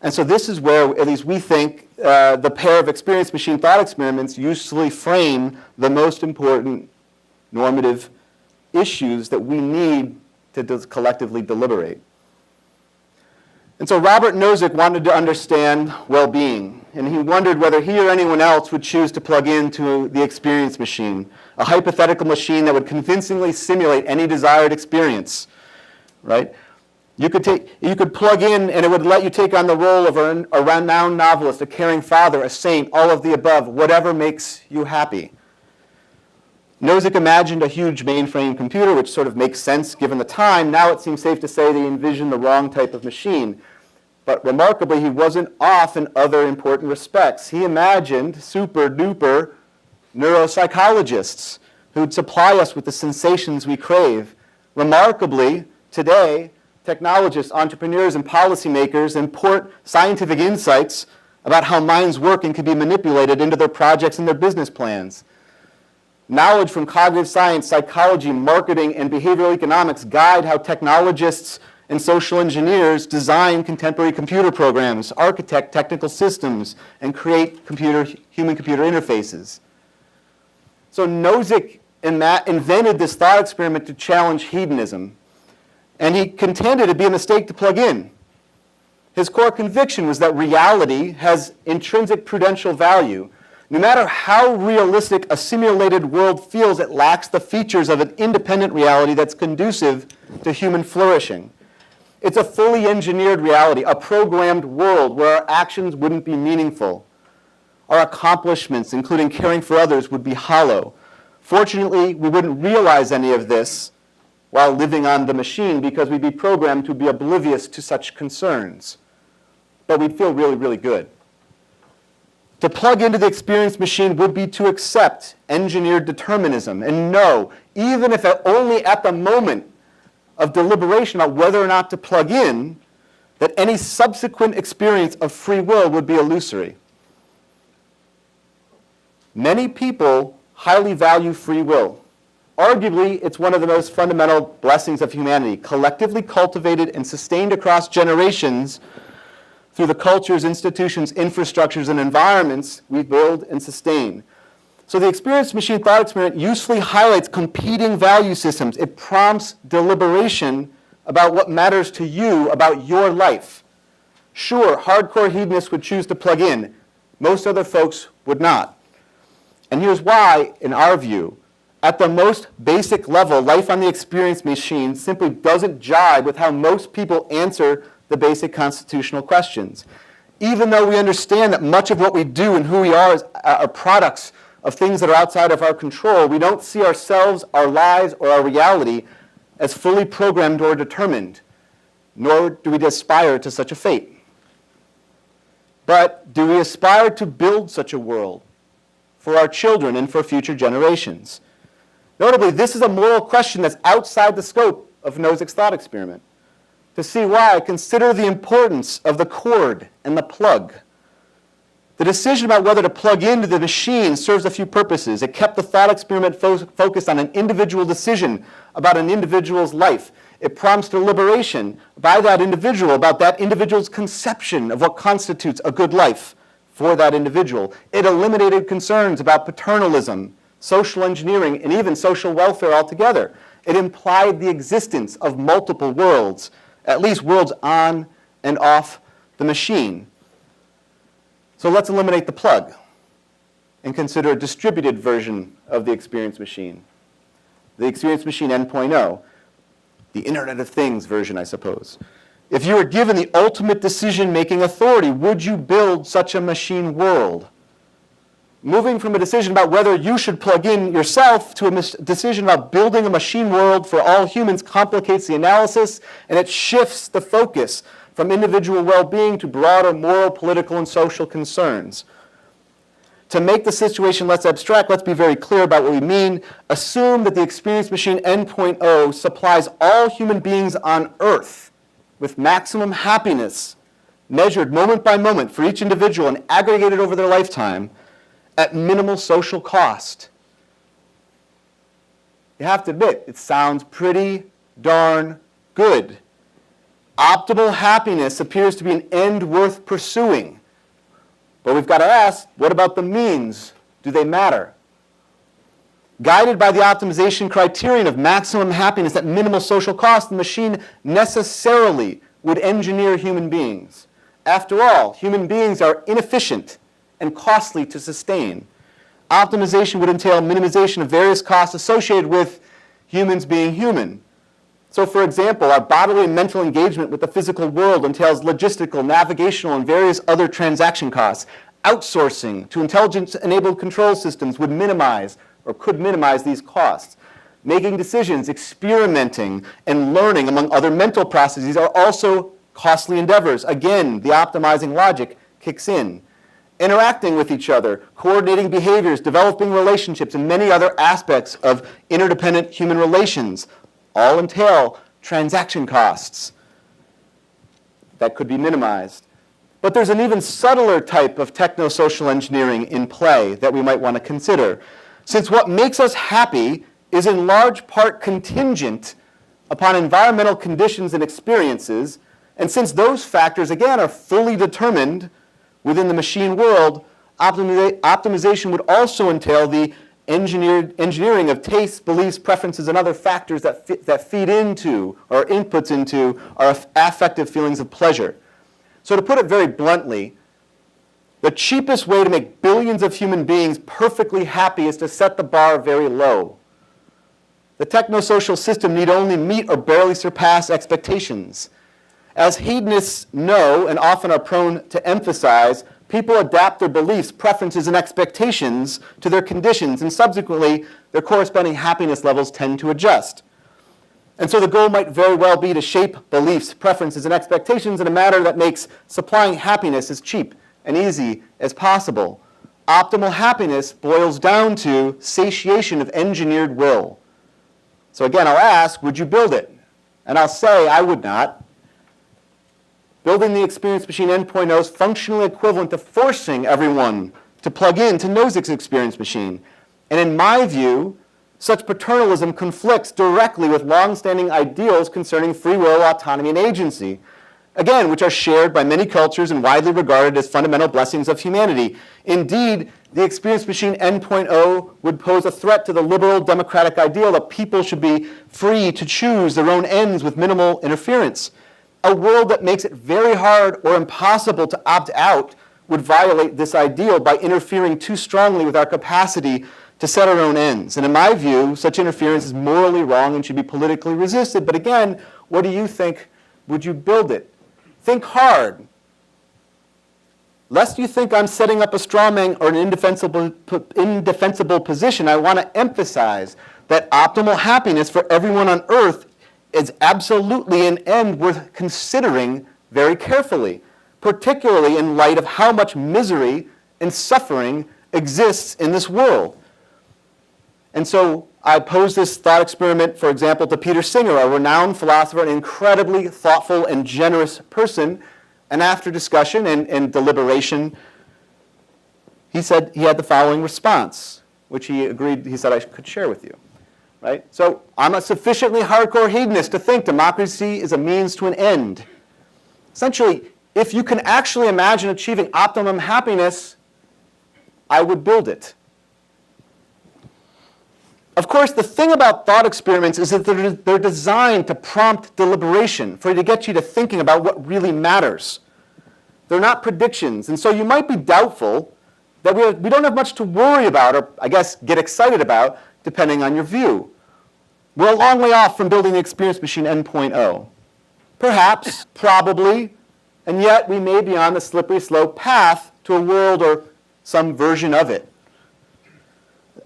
And so this is where, at least we think, the pair of experience machine thought experiments usefully frame the most important normative issues that we need to collectively deliberate. And so Robert Nozick wanted to understand well-being, and he wondered whether he or anyone else would choose to plug into the experience machine, a hypothetical machine that would convincingly simulate any desired experience, right? You could plug in and it would let you take on the role of a renowned novelist, a caring father, a saint, all of the above, whatever makes you happy. Nozick imagined a huge mainframe computer, which sort of makes sense given the time. Now it seems safe to say they envisioned the wrong type of machine. But remarkably, he wasn't off in other important respects. He imagined super-duper neuropsychologists who'd supply us with the sensations we crave. Remarkably, today, technologists, entrepreneurs, and policymakers import scientific insights about how minds work and can be manipulated into their projects and their business plans. Knowledge from cognitive science, psychology, marketing, and behavioral economics guide how technologists and social engineers design contemporary computer programs, architect technical systems, and create human-computer interfaces. So Nozick invented this thought experiment to challenge hedonism, and he contended it'd be a mistake to plug in. His core conviction was that reality has intrinsic prudential value. No matter how realistic a simulated world feels, it lacks the features of an independent reality that's conducive to human flourishing. It's a fully engineered reality, a programmed world where our actions wouldn't be meaningful. Our accomplishments, including caring for others, would be hollow. Fortunately, we wouldn't realize any of this while living on the machine because we'd be programmed to be oblivious to such concerns. But we'd feel really, really good. To plug into the experience machine would be to accept engineered determinism and know, even if only at the moment of deliberation about whether or not to plug in, that any subsequent experience of free will would be illusory. Many people highly value free will. Arguably, it's one of the most fundamental blessings of humanity, collectively cultivated and sustained across generations through the cultures, institutions, infrastructures, and environments we build and sustain. So the experience machine thought experiment usefully highlights competing value systems. It prompts deliberation about what matters to you about your life. Sure, hardcore hedonists would choose to plug in. Most other folks would not. And here's why, in our view. At the most basic level, life on the experience machine simply doesn't jibe with how most people answer the basic constitutional questions. Even though we understand that much of what we do and who we are products of things that are outside of our control, we don't see ourselves, our lives, or our reality as fully programmed or determined, nor do we aspire to such a fate. But do we aspire to build such a world for our children and for future generations? Notably, this is a moral question that's outside the scope of Nozick's thought experiment. To see why, consider the importance of the cord and the plug. The decision about whether to plug into the machine serves a few purposes. It kept the thought experiment focused on an individual decision about an individual's life. It prompts deliberation by that individual about that individual's conception of what constitutes a good life for that individual. It eliminated concerns about paternalism, social engineering, and even social welfare altogether. It implied the existence of multiple worlds, at least worlds on and off the machine. So let's eliminate the plug and consider a distributed version of the experience machine. The experience machine N.0, the Internet of Things version, I suppose. If you were given the ultimate decision-making authority, would you build such a machine world? Moving from a decision about whether you should plug in yourself to a decision about building a machine world for all humans complicates the analysis, and it shifts the focus from individual well-being to broader moral, political, and social concerns. To make the situation less abstract, let's be very clear about what we mean. Assume that the experience machine N.0 supplies all human beings on Earth with maximum happiness, measured moment by moment for each individual and aggregated over their lifetime, at minimal social cost. You have to admit, it sounds pretty darn good. Optimal happiness appears to be an end worth pursuing. But we've got to ask, what about the means? Do they matter? Guided by the optimization criterion of maximum happiness at minimal social cost, the machine necessarily would engineer human beings. After all, human beings are inefficient and costly to sustain. Optimization would entail minimization of various costs associated with humans being human. So, for example, our bodily and mental engagement with the physical world entails logistical, navigational, and various other transaction costs. Outsourcing to intelligence-enabled control systems would minimize or could minimize these costs. Making decisions, experimenting, and learning, among other mental processes, are also costly endeavors. Again, the optimizing logic kicks in. Interacting with each other, coordinating behaviors, developing relationships, and many other aspects of interdependent human relations all entail transaction costs that could be minimized. But there's an even subtler type of techno-social engineering in play that we might want to consider. Since what makes us happy is in large part contingent upon environmental conditions and experiences, and since those factors, again, are fully determined within the machine world, optimization would also entail the engineering of tastes, beliefs, preferences, and other factors that feed into or inputs into our affective feelings of pleasure. So to put it very bluntly, the cheapest way to make billions of human beings perfectly happy is to set the bar very low. The technosocial system need only meet or barely surpass expectations. As hedonists know and often are prone to emphasize, people adapt their beliefs, preferences, and expectations to their conditions, and subsequently, their corresponding happiness levels tend to adjust. And so the goal might very well be to shape beliefs, preferences, and expectations in a manner that makes supplying happiness as cheap and easy as possible. Optimal happiness boils down to satiation of engineered will. So again, I'll ask, would you build it? And I'll say, I would not. Building the Experience Machine N.0 is functionally equivalent to forcing everyone to plug in to Nozick's Experience Machine. And in my view, such paternalism conflicts directly with long-standing ideals concerning free will, autonomy, and agency, again, which are shared by many cultures and widely regarded as fundamental blessings of humanity. Indeed, the Experience Machine N.0 would pose a threat to the liberal democratic ideal that people should be free to choose their own ends with minimal interference. A world that makes it very hard or impossible to opt out would violate this ideal by interfering too strongly with our capacity to set our own ends. And in my view, such interference is morally wrong and should be politically resisted. But again, what do you think? Would you build it? Think hard. Lest you think I'm setting up a straw man or an indefensible position, I want to emphasize that optimal happiness for everyone on earth is absolutely an end worth considering very carefully, particularly in light of how much misery and suffering exists in this world. And so I pose this thought experiment, for example, to Peter Singer, a renowned philosopher, an incredibly thoughtful and generous person. And after discussion and deliberation, he said he had the following response, which he agreed, he said I could share with you. Right? So I'm a sufficiently hardcore hedonist to think democracy is a means to an end. Essentially, if you can actually imagine achieving optimum happiness, I would build it. Of course, the thing about thought experiments is that they're designed to prompt deliberation, to get you to thinking about what really matters. They're not predictions, and so you might be doubtful that we don't have much to worry about, or I guess get excited about, depending on your view. We're a long way off from building the Experience Machine N.0. Perhaps, probably, and yet we may be on the slippery slope path to a world or some version of it.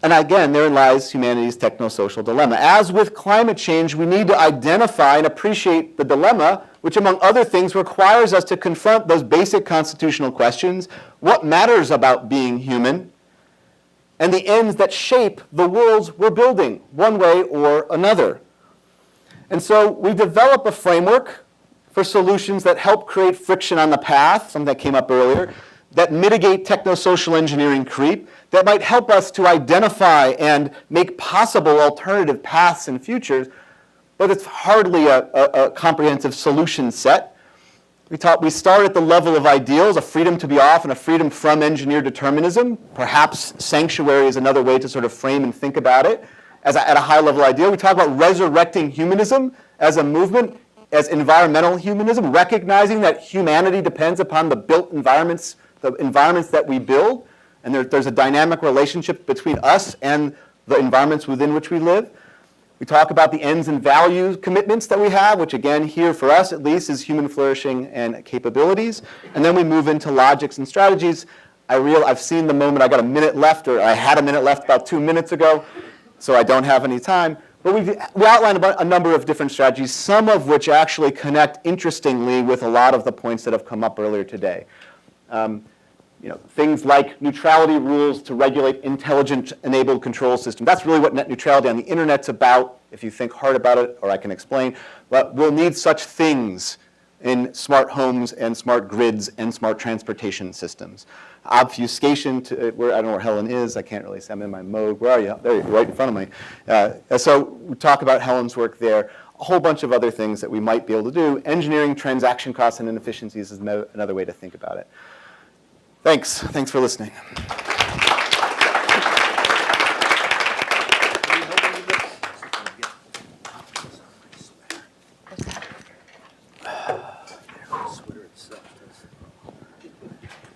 And again, therein lies humanity's technosocial dilemma. As with climate change, we need to identify and appreciate the dilemma, which among other things requires us to confront those basic constitutional questions: what matters about being human, and the ends that shape the worlds we're building, one way or another. And so we develop a framework for solutions that help create friction on the path, something that came up earlier, that mitigate technosocial engineering creep, that might help us to identify and make possible alternative paths and futures, but it's hardly a comprehensive solution set. We start at the level of ideals, a freedom to be off and a freedom from engineered determinism. Perhaps sanctuary is another way to sort of frame and think about it at a high level ideal. We talk about resurrecting humanism as a movement, as environmental humanism, recognizing that humanity depends upon the built environments, the environments that we build, and there's a dynamic relationship between us and the environments within which we live. We talk about the ends and values commitments that we have, which again, here for us at least, is human flourishing and capabilities. And then we move into logics and strategies. I've seen the moment, I got a minute left, or I had a minute left about 2 minutes ago, so I don't have any time. But we outlined a number of different strategies, some of which actually connect interestingly with a lot of the points that have come up earlier today. Things like neutrality rules to regulate intelligent-enabled control systems. That's really what net neutrality on the internet's about, if you think hard about it, or I can explain. But we'll need such things in smart homes and smart grids and smart transportation systems. Obfuscation, I don't know where Helen is. I can't really say I'm in my mode. Where are you? There, you're right in front of me. So we talk about Helen's work there. a whole bunch of other things that we might be able to do. Engineering transaction costs and inefficiencies is another way to think about it. Thanks. Thanks for listening.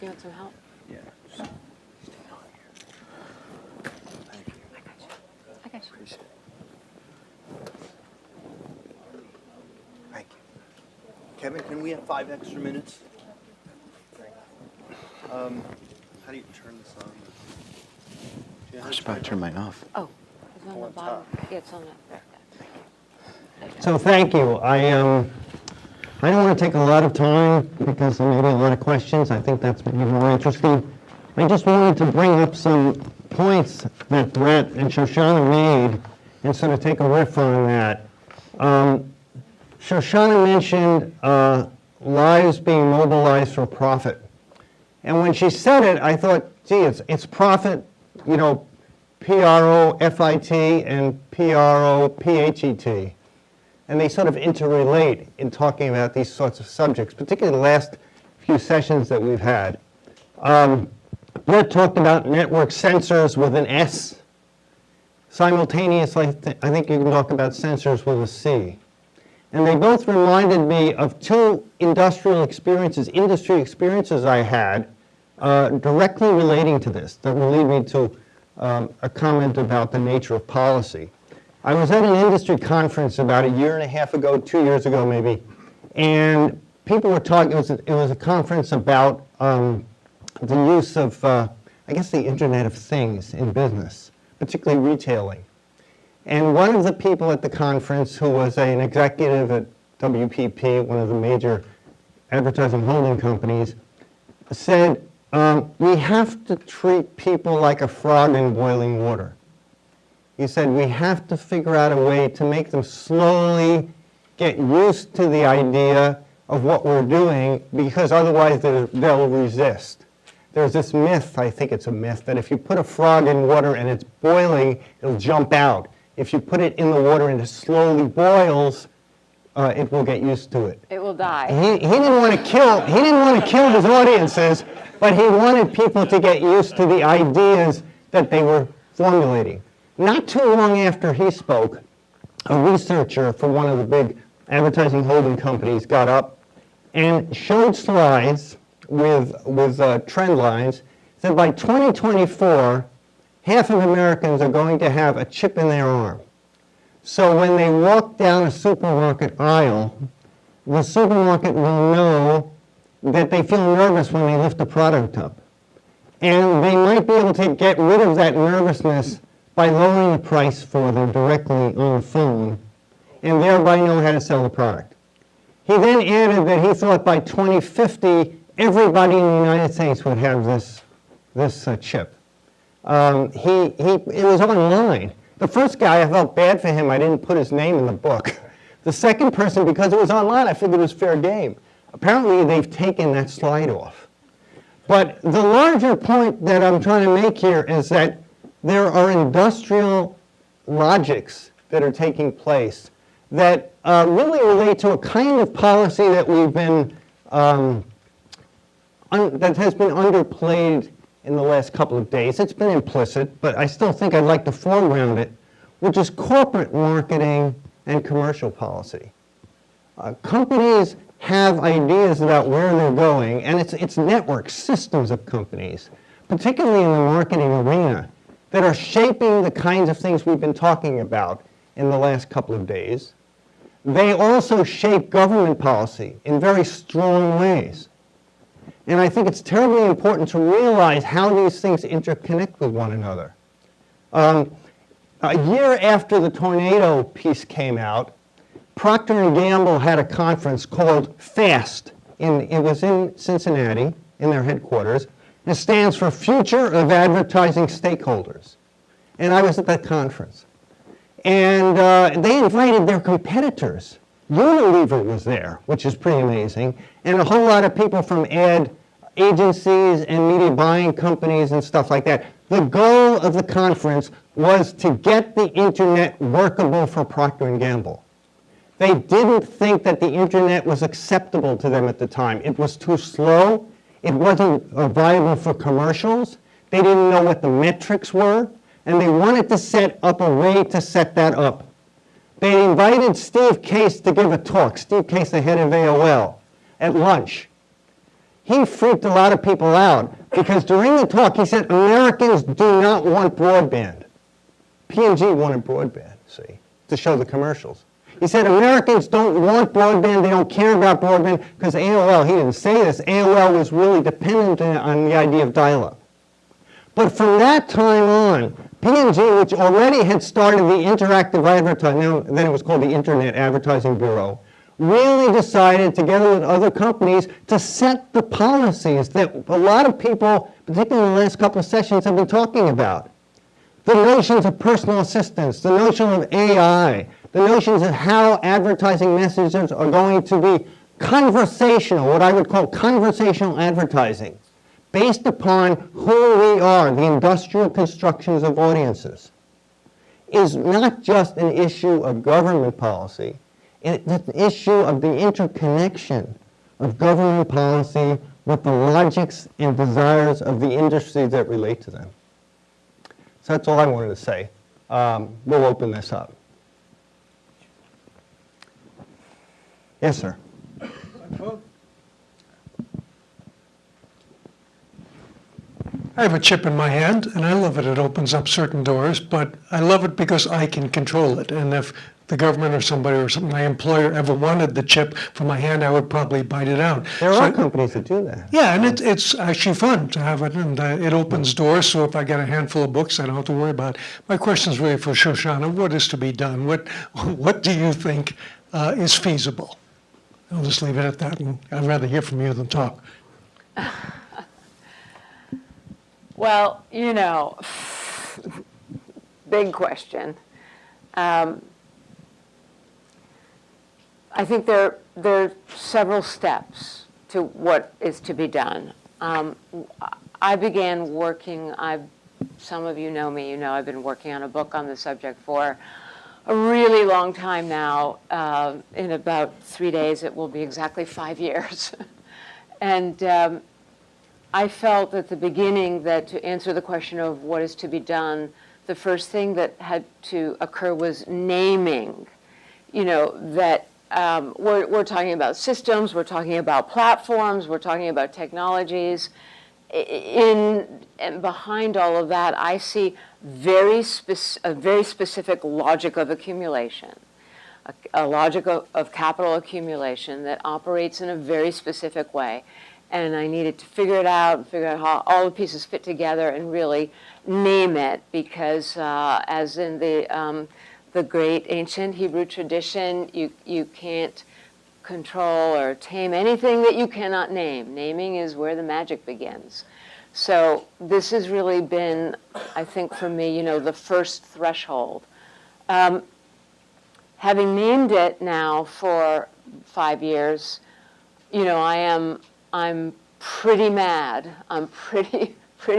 You want some help? Yeah. I got you. Appreciate it. Thank you. Kevin, can we have 5 extra minutes? How do you turn this on? Do you know how I to should probably turn mine off. Oh, it's on the on bottom. top. Yeah, it's on that. So thank you. I don't want to take a lot of time because there may be a lot of questions. I think that's maybe more interesting. I just wanted to bring up some points that Brett and Shoshana made and sort of take a riff on that. Shoshana mentioned lives being mobilized for profit. And when she said it, I thought, gee, it's profit, you know, P-R-O-F-I-T and P-R-O-P-H-E-T. And they sort of interrelate in talking about these sorts of subjects, particularly the last few sessions that we've had. Brett talked about network sensors with an S. Simultaneously, I think you can talk about sensors with a C. And they both reminded me of two industry experiences I had directly relating to this, that will lead me to a comment about the nature of policy. I was at an industry conference about 1.5 years ago, 2 years ago maybe, and people were talking, it was a conference about the use of, I guess, the Internet of Things in business, particularly retailing. And one of the people at the conference, who was an executive at WPP, one of the major advertising holding companies, said, we have to treat people like a frog in boiling water. He said, we have to figure out a way to make them slowly get used to the idea of what we're doing, because otherwise they'll resist. There's this myth, I think it's a myth, that if you put a frog in water and it's boiling, it'll jump out. If you put it in the water and it slowly boils, it will get used to it. It will die. He didn't want to kill his audiences, but he wanted people to get used to the ideas that they were formulating. Not too long after he spoke, a researcher for one of the big advertising holding companies got up and showed slides with trend lines, said by 2024, half of Americans are going to have a chip in their arm. So when they walk down a supermarket aisle, the supermarket will know that they feel nervous when they lift a product up. And they might be able to get rid of that nervousness by lowering the price for them directly on the phone, and thereby know how to sell the product. He then added that he thought by 2050, everybody in the United States would have this chip. It was online. The first guy, I felt bad for him. I didn't put his name in the book. The second person, because it was online, I figured it was fair game. Apparently, they've taken that slide off. But the larger point that I'm trying to make here is that there are industrial logics that are taking place that really relate to a kind of policy that we've been, that has been underplayed in the last couple of days. It's been implicit, but I still think I'd like to foreground it, which is corporate marketing and commercial policy. Companies have ideas about where they're going, and it's network systems of companies, particularly in the marketing arena, that are shaping the kinds of things we've been talking about in the last couple of days. They also shape government policy in very strong ways. And I think it's terribly important to realize how these things interconnect with one another. A year after the tornado piece came out, Procter & Gamble had a conference called FAST. It was in Cincinnati, in their headquarters. It stands for Future of Advertising Stakeholders. And I was at that conference. And they invited their competitors. Unilever was there, which is pretty amazing, and a whole lot of people from ad agencies and media buying companies and stuff like that. The goal of the conference was to get the internet workable for Procter & Gamble. They didn't think that the internet was acceptable to them at the time. It was too slow. It wasn't viable for commercials. They didn't know what the metrics were, and they wanted to set up a way to set that up. They invited Steve Case to give a talk, Steve Case, the head of AOL, at lunch. He freaked a lot of people out because during the talk he said Americans do not want broadband. P&G wanted broadband, see, to show the commercials. He said Americans don't want broadband, they don't care about broadband, because AOL, he didn't say this, AOL was really dependent on the idea of dial-up. But from that time on, P&G, which already had started the interactive advertising, then it was called the Internet Advertising Bureau, really decided, together with other companies, to set the policies that a lot of people, particularly in the last couple of sessions, have been talking about. The notions of personal assistance, the notion of AI, the notions of how advertising messages are going to be conversational, what I would call conversational advertising, based upon who we are, the industrial constructions of audiences, is not just an issue of government policy, it's an issue of the interconnection of government policy with the logics and desires of the industries that relate to them. So that's all I wanted to say. We'll open this up. Yes, sir. I have a chip in my hand, and I love it. It opens up certain doors, but I love it because I can control it. And if the government or somebody or my employer ever wanted the chip for my hand, I would probably bite it out. There are companies that do that. Yeah, and it's actually fun to have it, and it opens doors, so if I get a handful of books, I don't have to worry about it. My question is really for Shoshana. What is to be done? What do you think is feasible? I'll just leave it at that, and I'd rather hear from you than talk. Well, you know, big question. I think there are several steps to what is to be done. I began working, some of you know me, you know I've been working on a book on the subject for a really long time now. In about 3 days, it will be exactly 5 years. And I felt at the beginning that to answer the question of what is to be done, the first thing that had to occur was naming. You know, that we're talking about systems, we're talking about platforms, we're talking about technologies. And behind all of that, I see a very specific logic of accumulation, a logic of capital accumulation that operates in a very specific way. And I needed to figure it out and figure out how all the pieces fit together and really name it, because as in the great ancient Hebrew tradition, you can't control or tame anything that you cannot name. Naming is where the magic begins. So this has really been, I think for me, you know, the first threshold. Having named it now for 5 years, you know, I'm pretty mad. I'm pretty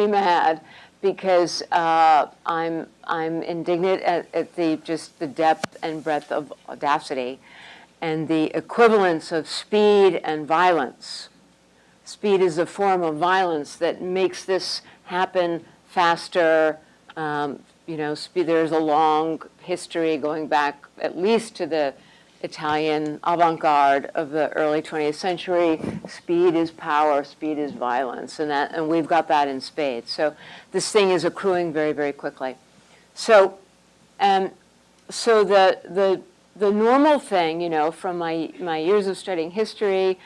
mad because I'm indignant at the depth and breadth of audacity and the equivalence of speed and violence. Speed is a form of violence that makes this happen faster. You know, there's a long history going back at least to the Italian avant-garde of the early 20th century. Speed is power, speed is violence, and we've got that in spades. So this thing is accruing very, very quickly. So, so the normal thing, you know, from my years of studying history,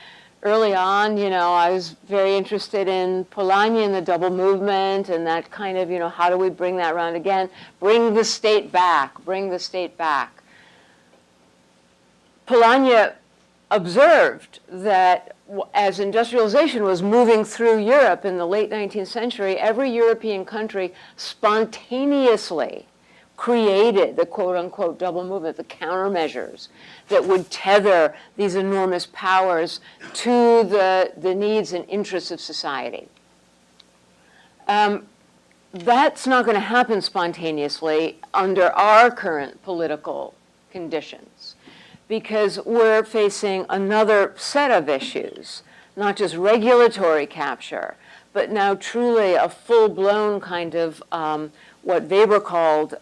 early on, you know, I was very interested in Polanyi and the double movement and that kind of, you know, how do we bring that around again? Bring the state back, bring the state back. Polanyi observed that as industrialization was moving through Europe in the late 19th century, every European country spontaneously created the quote-unquote double movement, the countermeasures that would tether these enormous powers to the needs and interests of society. That's not going to happen spontaneously under our current political conditions, because we're facing another set of issues, not just regulatory capture, but now truly a full-blown kind of what Weber called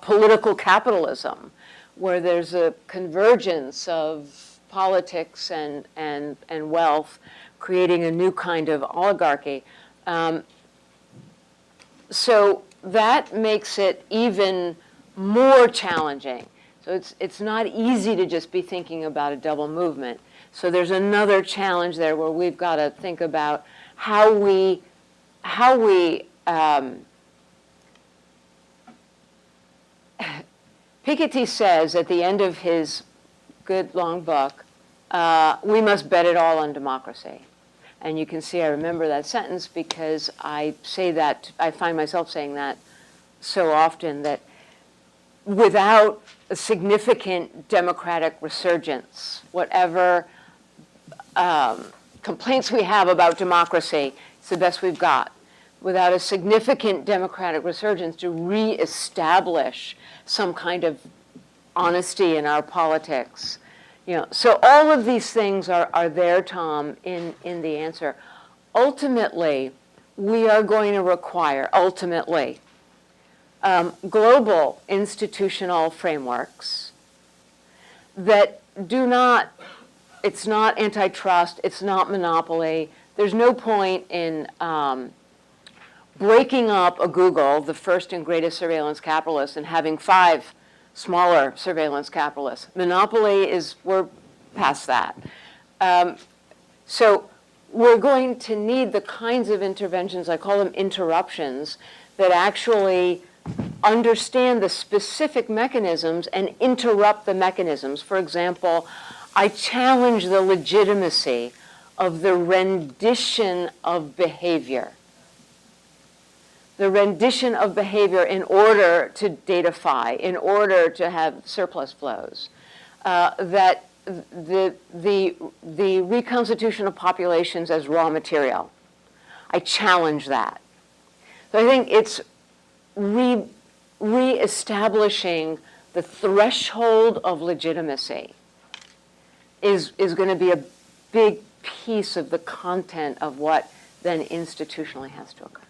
political capitalism, where there's a convergence of politics and wealth, creating a new kind of oligarchy. So that makes it even more challenging. So it's not easy to just be thinking about a double movement. So there's another challenge there where we've got to think about how we Piketty says at the end of his good long book, we must bet it all on democracy. And you can see I remember that sentence because I say that, I find myself saying that so often, that without a significant democratic resurgence, whatever complaints we have about democracy, it's the best we've got. Without a significant democratic resurgence to reestablish some kind of honesty in our politics. So all of these things are there, Tom, in the answer. Ultimately, we are going to require, global institutional frameworks that do not, it's not antitrust, it's not monopoly. There's no point in breaking up a Google, the first and greatest surveillance capitalist, and having 5 smaller surveillance capitalists. Monopoly is, we're past that. So we're going to need the kinds of interventions, I call them interruptions, that actually understand the specific mechanisms and interrupt the mechanisms. For example, I challenge the legitimacy of the rendition of behavior. The rendition of behavior in order to datafy, in order to have surplus flows. That the reconstitution of populations as raw material. I challenge that. So I think it's reestablishing the threshold of legitimacy is going to be a big piece of the content of what then institutionally has to occur.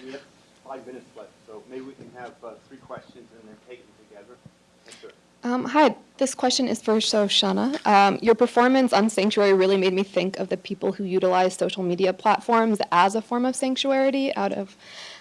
We have 5 minutes left, so maybe we can have 3 questions and then take them together. Yes, sir. Hi, this question is for Shoshana. Your performance on Sanctuary really made me think of the people who utilize social media platforms as a form of sanctuary out of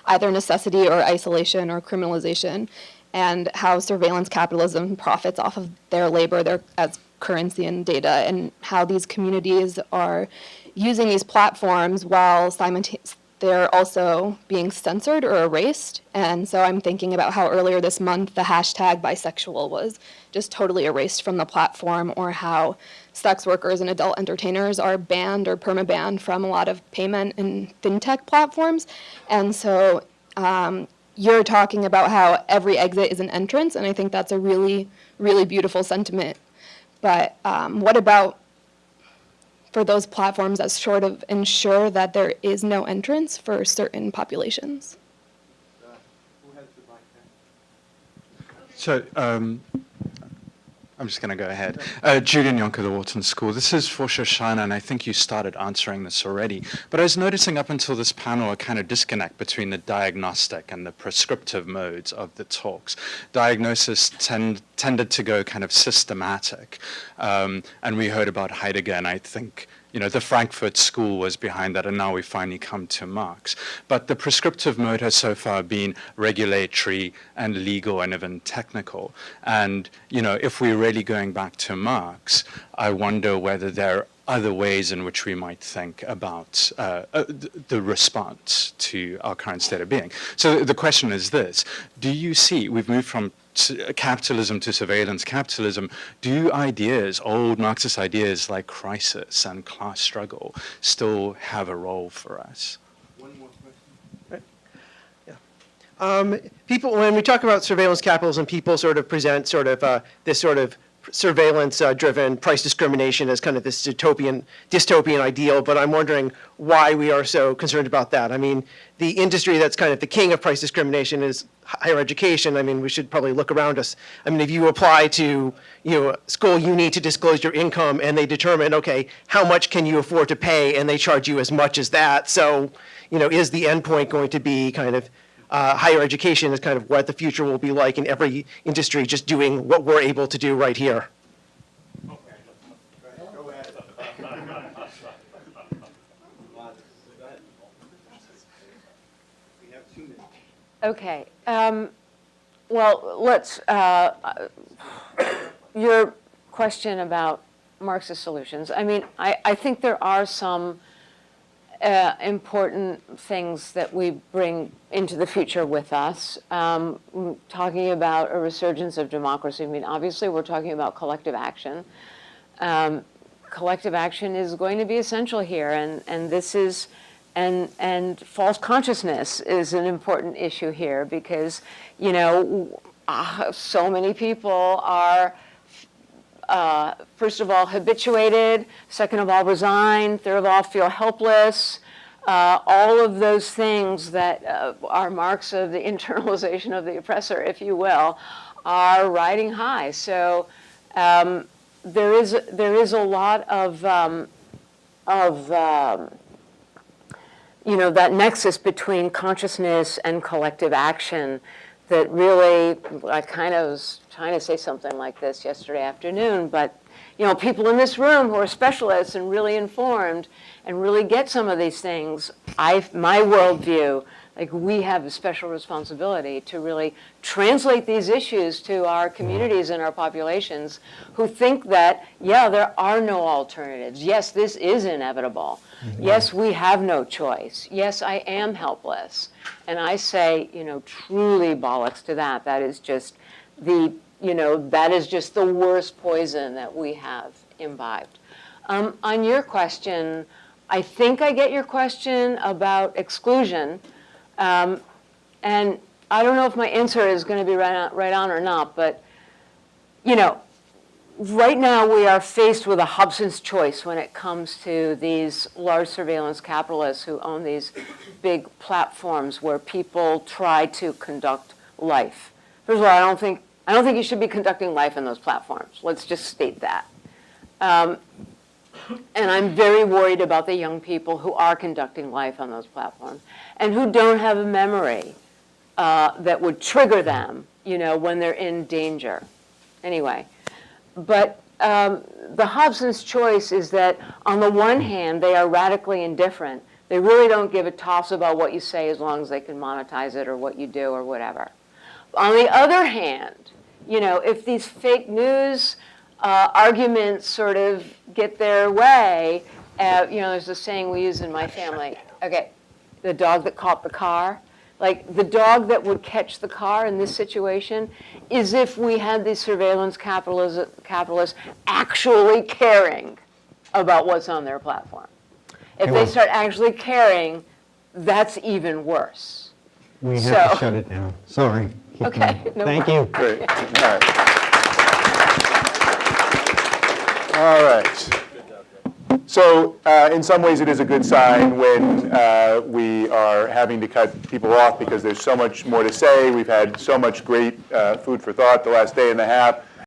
either necessity or isolation or criminalization, and how surveillance capitalism profits off of their labor as currency and data, and how these communities are using these platforms while simultaneously they're also being censored or erased. And so I'm thinking about how earlier this month the hashtag bisexual was just totally erased from the platform, or how sex workers and adult entertainers are banned or perma-banned from a lot of payment and fintech platforms. And so you're talking about how every exit is an entrance, and I think that's a really, really beautiful sentiment. But what about for those platforms that sort of ensure that there is no entrance for certain populations? Who has the mic there? So I'm just going to go ahead. Julian Yonker, the Wharton School. This is for Shoshana, and I think you started answering this already. But I was noticing up until this panel a kind of disconnect between the diagnostic and the prescriptive modes of the talks. Diagnosis tended to go kind of systematic. And we heard about Heidegger, and I think the Frankfurt School was behind that, and now we finally come to Marx. But the prescriptive mode has so far been regulatory and legal and even technical. And, if we're really going back to Marx, I wonder whether there are other ways in which we might think about the response to our current state of being. So the question is this: do you see, we've moved from capitalism to surveillance capitalism, do ideas, old Marxist ideas like crisis and class struggle, still have a role for us? One more question. People, when we talk about surveillance capitalism, people sort of present this sort of surveillance-driven price discrimination as kind of this dystopian ideal, but I'm wondering why we are so concerned about that. I mean, the industry that's kind of the king of price discrimination is higher education. I mean, we should probably look around us. I mean, if you apply to, school, you need to disclose your income, and they determine, okay, how much can you afford to pay, and they charge you as much as that. So, is the endpoint going to be kind of higher education is kind of what the future will be like in every industry, just doing what we're able to do right here? We have 2 minutes. Okay, well, let's, your question about Marxist solutions. I mean, I think there are some important things that we bring into the future with us. Talking about a resurgence of democracy, I mean, obviously we're talking about collective action. Collective action is going to be essential here, and this is, and false consciousness is an important issue here because, so many people are first of all, habituated, second of all, resign, third of all, feel helpless. All of those things that are marks of the internalization of the oppressor, if you will, are riding high. So there is a lot of that nexus between consciousness and collective action that really, I kind of was trying to say something like this yesterday afternoon, but people in this room who are specialists and really informed and really get some of these things, my worldview, like we have a special responsibility to really translate these issues to our communities and our populations who think that, yeah, there are no alternatives. Yes, this is inevitable. Yes, we have no choice. Yes, I am helpless. And I say, truly bollocks to that. That is just that is just the worst poison that we have imbibed. On your question, I think I get your question about exclusion. And I don't know if my answer is going to be right on or not, but, right now we are faced with a Hobson's choice when it comes to these large surveillance capitalists who own these big platforms where people try to conduct life. First of all, I don't think you should be conducting life in those platforms. Let's just state that. And I'm very worried about the young people who are conducting life on those platforms and who don't have a memory that would trigger them, when they're in danger. Anyway, but the Hobson's choice is that on the one hand, they are radically indifferent. They really don't give a toss about what you say as long as they can monetize it or what you do or whatever. On the other hand, if these fake news arguments sort of get their way, there's a saying we use in my family, okay, the dog that caught the car. Like the dog that would catch the car in this situation is if we had these surveillance capitalists actually caring about what's on their platform. If they start actually caring, that's even worse. We have to shut it down. Sorry. Keep Okay. going. No Thank you. Great. All right. So in some ways it is a good sign when we are having to cut people off because there's so much more to say. We've had so much great food for thought the last day and a half.